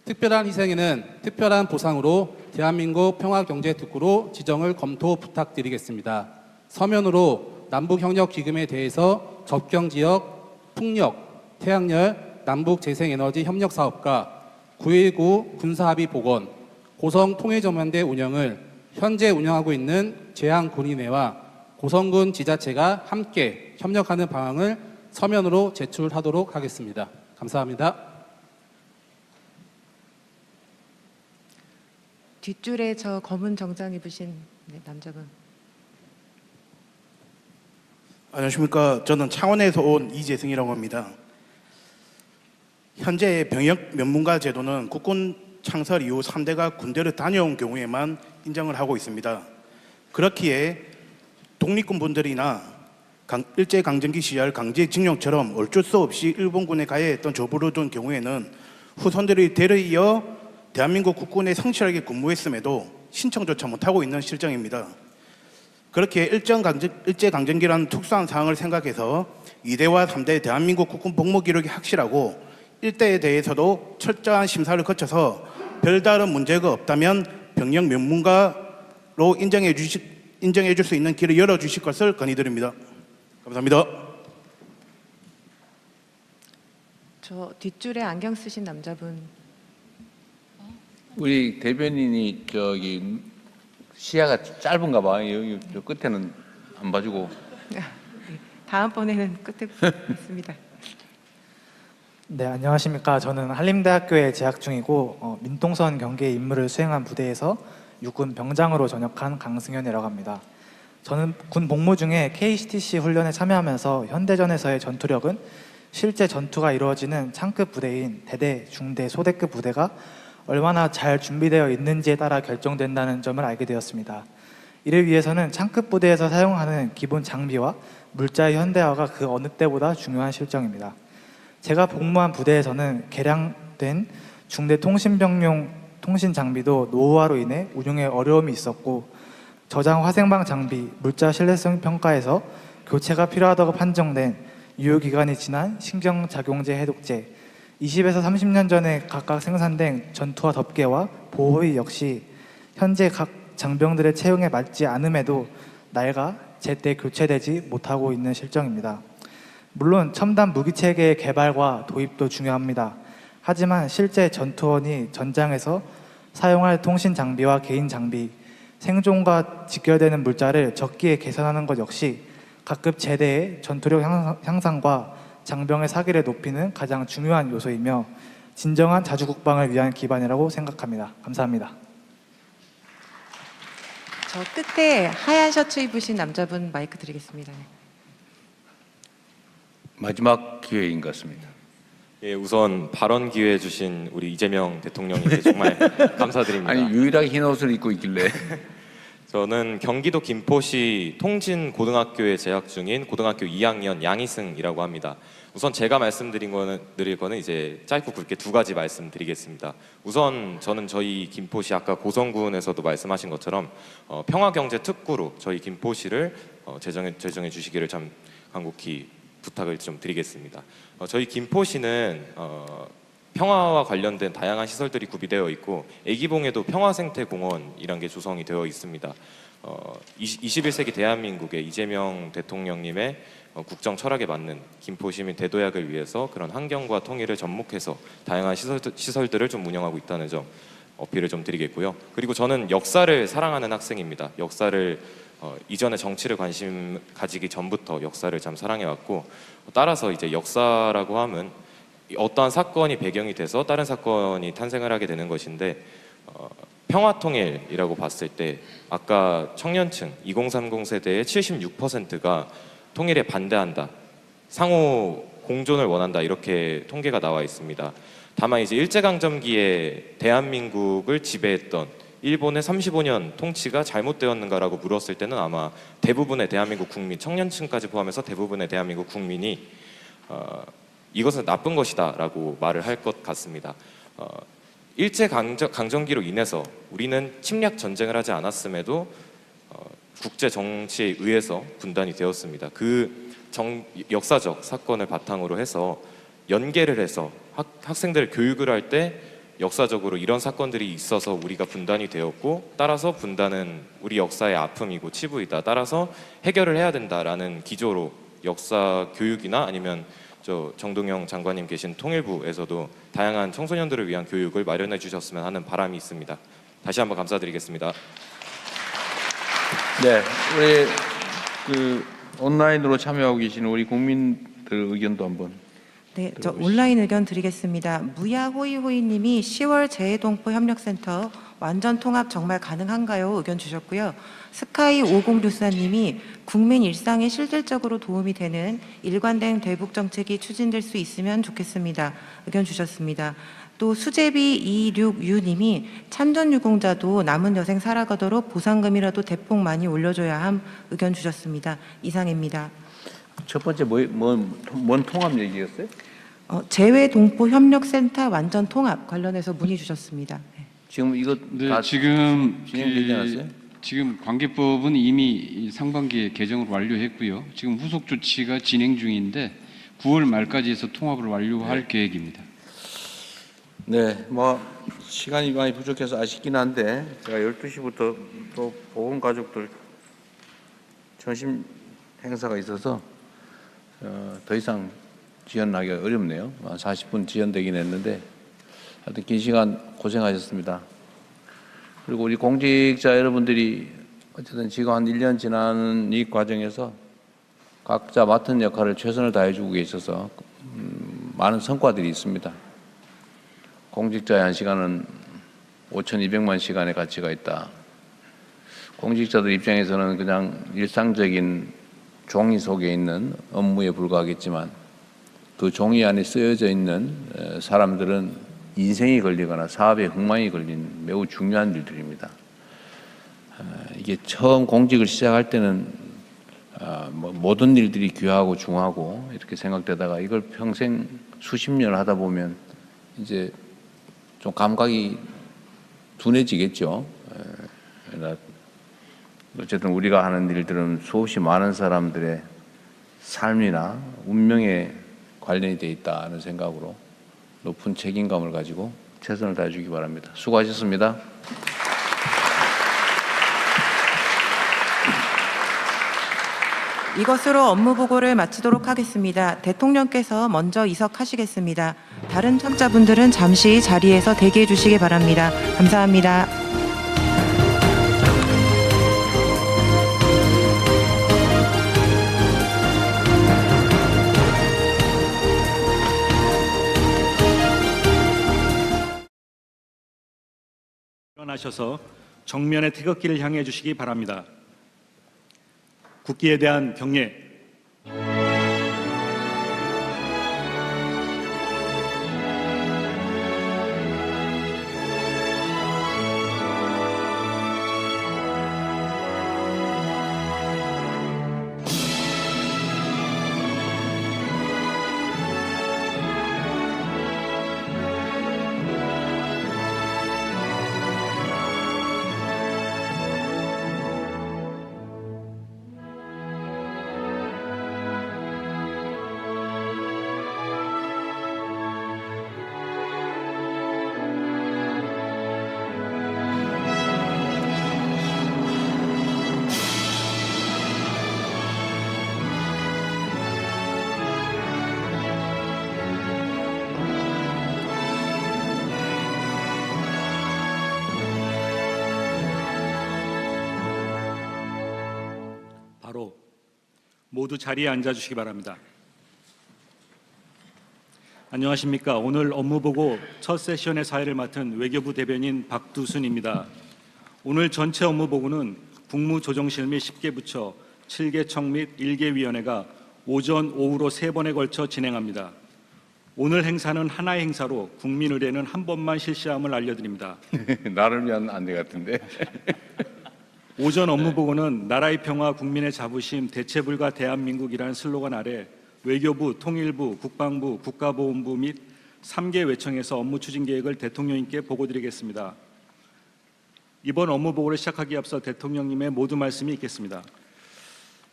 특별한 희생에는 특별한 보상으로 대한민국 평화경제특구로 지정을 검토 부탁드리겠습니다. 서면으로 남북협력기금에 대해서 접경지역 풍력, 태양열, 남북재생에너지 협력사업과 9.19 군사합의 복원, 고성통일전망대 운영을 현재 운영하고 있는 제항군인회와 고성군 지자체가 함께 협력하는 방안을 서면으로 제출하도록 하겠습니다. 감사합니다.
뒷줄에 저 검은 정장 입으신 남자분.
안녕하십니까. 저는 창원에서 온 이재승이라고 합니다. 현재 병역 면문가 제도는 국군 창설 이후 3대가 군대를 다녀온 경우에만 인정을 하고 있습니다. 그렇기에 독립군분들이나 일제강점기 시절 강제징용처럼 어쩔 수 없이 일본군에 가야 했던 조부를 둔 경우에는 후손들이 대를 이어 대한민국 국군에 성실하게 근무했음에도 신청조차 못하고 있는 실정입니다. 그렇게 일제강점기라는 특수한 상황을 생각해서 2대와 3대 대한민국 국군 복무 기록이 확실하고 1대에 대해서도 철저한 심사를 거쳐서 별다른 문제가 없다면 병역 면문가로 인정해 줄 수 있는 길을 열어주실 것을 건의드립니다. 감사합니다.
저 뒷줄에 안경 쓰신 남자분.
우리 대변인이 저기 시야가 짧은가 봐. 여기 저 끝에는 안 봐주고.
다음번에는 끝에 있습니다.
네, 안녕하십니까. 저는 한림대학교에 재학 중이고 민통선 경계 임무를 수행한 부대에서 육군 병장으로 전역한 강승현이라고 합니다. 저는 군 복무 중에 KCTC 훈련에 참여하면서 현대전에서의 전투력은 실제 전투가 이루어지는 창급 부대인 대대, 중대, 소대급 부대가 얼마나 잘 준비되어 있는지에 따라 결정된다는 점을 알게 되었습니다. 이를 위해서는 창급 부대에서 사용하는 기본 장비와 물자의 현대화가 그 어느 때보다 중요한 실정입니다. 제가 복무한 부대에서는 개량된 중대 통신병용 통신 장비도 노후화로 인해 운용에 어려움이 있었고 저장 화생방 장비, 물자 신뢰성 평가에서 교체가 필요하다고 판정된 유효기간이 지난 신경작용제 해독제, 20에서 30년 전에 각각 생산된 전투화 덮개와 보호의 역시 현재 각 장병들의 채용에 맞지 않음에도 낡아 제때 교체되지 못하고 있는 실정입니다. 물론 첨단 무기체계의 개발과 도입도 중요합니다. 하지만 실제 전투원이 전장에서 사용할 통신 장비와 개인 장비, 생존과 직결되는 물자를 적기에 개선하는 것 역시 각급 제대의 전투력 향상과 장병의 사기를 높이는 가장 중요한 요소이며 진정한 자주국방을 위한 기반이라고 생각합니다. 감사합니다.
저 끝에 하얀 셔츠 입으신 남자분 마이크 드리겠습니다.
마지막 기회인 것 같습니다.
예, 우선 발언 기회 주신 우리 이재명 대통령님께 정말 감사드립니다.
아니 유일하게 흰 옷을 입고 있길래.
저는 경기도 김포시 통진고등학교에 재학 중인 고등학교 2학년 양희승이라고 합니다. 우선 제가 말씀드릴 거는 이제 짧고 굵게 두 가지 말씀드리겠습니다. 우선 저는 저희 김포시 아까 고성군에서도 말씀하신 것처럼 평화경제특구로 저희 김포시를 제정해 주시기를 참 간곡히 부탁을 좀 드리겠습니다. 저희 김포시는 평화와 관련된 다양한 시설들이 구비되어 있고 애기봉에도 평화생태공원이란 게 조성이 되어 있습니다. 21세기 대한민국의 이재명 대통령님의 국정 철학에 맞는 김포시민 대도약을 위해서 그런 환경과 통일을 접목해서 다양한 시설들을 좀 운영하고 있다는 점 어필을 좀 드리겠고요. 그리고 저는 역사를 사랑하는 학생입니다. 역사를 이전에 정치를 관심 가지기 전부터 역사를 참 사랑해왔고, 따라서 이제 역사라고 하면 어떠한 사건이 배경이 돼서 다른 사건이 탄생을 하게 되는 것인데, 평화통일이라고 봤을 때 아까 청년층 2030 세대의 76%가 통일에 반대한다, 상호 공존을 원한다, 이렇게 통계가 나와 있습니다. 다만 이제 일제강점기에 대한민국을 지배했던 일본의 35년 통치가 잘못되었는가라고 물었을 때는 아마 대부분의 대한민국 국민, 청년층까지 포함해서 대부분의 대한민국 국민이 이것은 나쁜 것이다 라고 말을 할 것 같습니다. 일제강점기로 인해서 우리는 침략 전쟁을 하지 않았음에도 국제 정치에 의해서 분단이 되었습니다. 그 역사적 사건을 바탕으로 해서 연계를 해서 학생들 교육을 할 때 역사적으로 이런 사건들이 있어서 우리가 분단이 되었고, 따라서 분단은 우리 역사의 아픔이고 치부이다, 따라서 해결을 해야 된다라는 기조로 역사 교육이나 아니면 정동영 장관님 계신 통일부에서도 다양한 청소년들을 위한 교육을 마련해 주셨으면 하는 바람이 있습니다. 다시 한번 감사드리겠습니다.
네, 우리 온라인으로 참여하고 계시는 우리 국민들 의견도 한번.
네, 저 온라인 의견 드리겠습니다. 무야호이호이님이 10월 재해동포 협력센터 완전 통합 정말 가능한가요? 의견 주셨고요. 스카이 5064님이 국민 일상에 실질적으로 도움이 되는 일관된 대북 정책이 추진될 수 있으면 좋겠습니다. 의견 주셨습니다. 또 수제비 26유님이 참전 유공자도 남은 여생 살아가도록 보상금이라도 대폭 많이 올려줘야 함. 의견 주셨습니다. 이상입니다.
첫 번째 뭔 통합 얘기였어요?
재외동포협력센터 완전 통합 관련해서 문의 주셨습니다. 네.
지금 이거 다
지금
진행되지 않았어요?
지금 관계법은 이미 상반기에 개정을 완료했고요. 지금 후속 조치가 진행 중인데 9월 말까지 해서 통합을 완료할 계획입니다.
네, 뭐 시간이 많이 부족해서 아쉽긴 한데 제가 12시부터 또 보건가족들 전심 행사가 있어서 더 이상 지연하기가 어렵네요. 40분 지연되긴 했는데 하여튼 긴 시간 고생하셨습니다. 그리고 우리 공직자 여러분들이 어쨌든 지금 한 1년 지나는 이 과정에서 각자 맡은 역할을 최선을 다해주고 계셔서 많은 성과들이 있습니다. 공직자의 한 시간은 5,200만 시간의 가치가 있다. 공직자들 입장에서는 그냥 일상적인 종이 속에 있는 업무에 불과하겠지만 그 종이 안에 쓰여져 있는 사람들은 인생이 걸리거나 사업에 흥망이 걸린 매우 중요한 일들입니다. 이게 처음 공직을 시작할 때는 모든 일들이 귀하고 중하고 이렇게 생각되다가 이걸 평생 수십 년을 하다 보면 이제 좀 감각이 둔해지겠죠. 어쨌든 우리가 하는 일들은 수없이 많은 사람들의 삶이나 운명에 관련이 돼 있다는 생각으로 높은 책임감을 가지고 최선을 다해 주기 바랍니다. 수고하셨습니다.
이것으로 업무 보고를 마치도록 하겠습니다. 대통령께서 먼저 이석하시겠습니다. 다른 참자분들은 잠시 자리에서 대기해 주시기 바랍니다. 감사합니다.
일어나셔서 정면의 태극기를 향해 주시기 바랍니다. 국기에 대한 경례. 바로 모두 자리에 앉아주시기 바랍니다. 안녕하십니까. 오늘 업무보고 첫 세션의 사회를 맡은 외교부 대변인 박두순입니다. 오늘 전체 업무보고는 국무조정실 및 10개 부처, 7개청 및 1개 위원회가 오전, 오후로 3번에 걸쳐 진행합니다. 오늘 행사는 하나의 행사로 국민 의례는 한 번만 실시함을 알려드립니다.
나를 위한 안내 같은데.
오전 업무보고는 나라의 평화, 국민의 자부심, 대체불가 대한민국이라는 슬로건 아래 외교부, 통일부, 국방부, 국가보훈부 및 3개 외청에서 업무 추진 계획을 대통령님께 보고드리겠습니다. 이번 업무보고를 시작하기에 앞서 대통령님의 모두 말씀이 있겠습니다.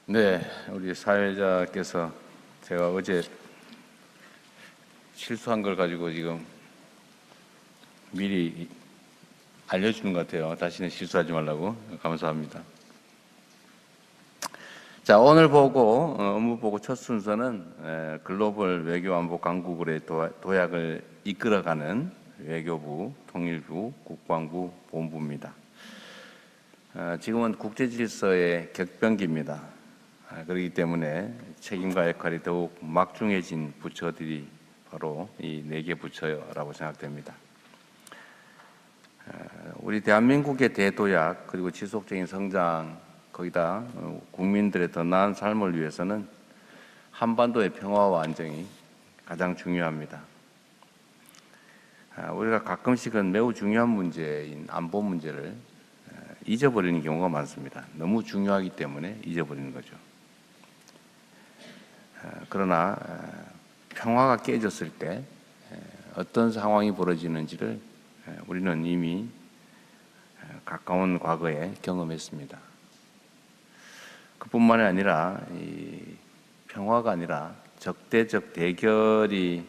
네, 우리 사회자께서 제가 어제 실수한 걸 가지고 지금 미리 알려주는 것 같아요. 다시는 실수하지 말라고. 감사합니다. 자, 오늘 업무 보고 첫 순서는 글로벌 외교안보 강국의 도약을 이끌어가는 외교부, 통일부, 국방부, 보훈부입니다. 지금은 국제질서의 격변기입니다. 그렇기 때문에 책임과 역할이 더욱 막중해진 부처들이 바로 이 4개 부처라고 생각됩니다. 우리 대한민국의 대도약 그리고 지속적인 성장, 거기다 국민들의 더 나은 삶을 위해서는 한반도의 평화와 안정이 가장 중요합니다. 우리가 가끔씩은 매우 중요한 문제인 안보 문제를 잊어버리는 경우가 많습니다. 너무 중요하기 때문에 잊어버리는 거죠. 그러나 평화가 깨졌을 때 어떤 상황이 벌어지는지를 우리는 이미 가까운 과거에 경험했습니다. 그뿐만이 아니라 이 평화가 아니라 적대적 대결이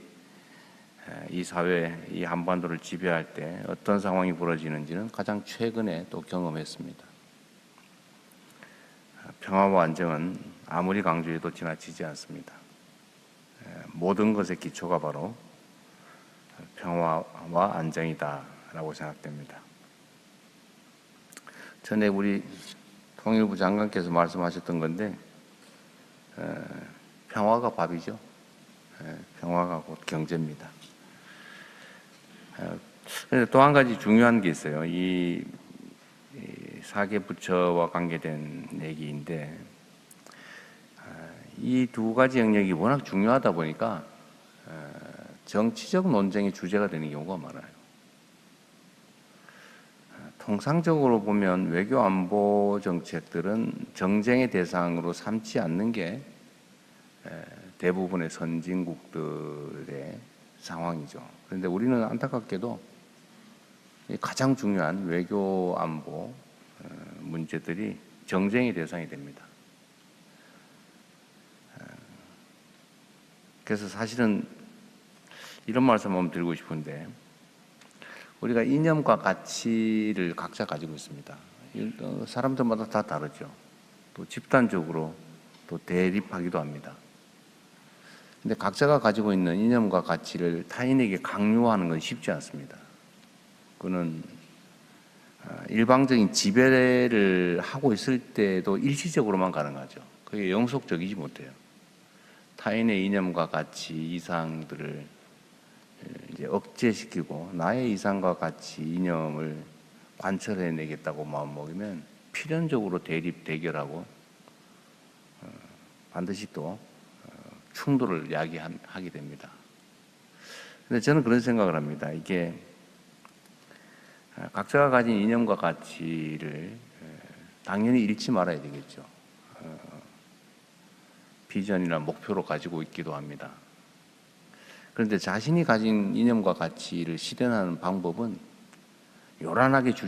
이 사회, 이 한반도를 지배할 때 어떤 상황이 벌어지는지는 가장 최근에 또 경험했습니다. 평화와 안정은 아무리 강조해도 지나치지 않습니다. 모든 것의 기초가 바로 평화와 안정이다라고 생각됩니다. 전에 우리 통일부 장관께서 말씀하셨던 건데 평화가 밥이죠. 평화가 곧 경제입니다. 또 한 가지 중요한 게 있어요. 이 4개 부처와 관계된 얘기인데 이 두 가지 영역이 워낙 중요하다 보니까 정치적 논쟁의 주제가 되는 경우가 많아요. 통상적으로 보면 외교 안보 정책들은 정쟁의 대상으로 삼지 않는 게 대부분의 선진국들의 상황이죠. 그런데 우리는 안타깝게도 가장 중요한 외교 안보 문제들이 정쟁의 대상이 됩니다. 그래서 사실은 이런 말씀 한번 드리고 싶은데 우리가 이념과 가치를 각자 가지고 있습니다. 사람들마다 다 다르죠. 또 집단적으로 또 대립하기도 합니다. 근데 각자가 가지고 있는 이념과 가치를 타인에게 강요하는 건 쉽지 않습니다. 그거는 일방적인 지배를 하고 있을 때도 일시적으로만 가능하죠. 그게 영속적이지 못해요. 타인의 이념과 가치, 이상들을 이제 억제시키고 나의 이상과 가치, 이념을 관철해내겠다고 마음먹으면 필연적으로 대립, 대결하고 반드시 또 충돌을 야기하게 됩니다. 근데 저는 그런 생각을 합니다. 이게 각자가 가진 이념과 가치를 당연히 잃지 말아야 되겠죠. 비전이나 목표로 가지고 있기도 합니다. 그런데 자신이 가진 이념과 가치를 실현하는 방법은 요란하게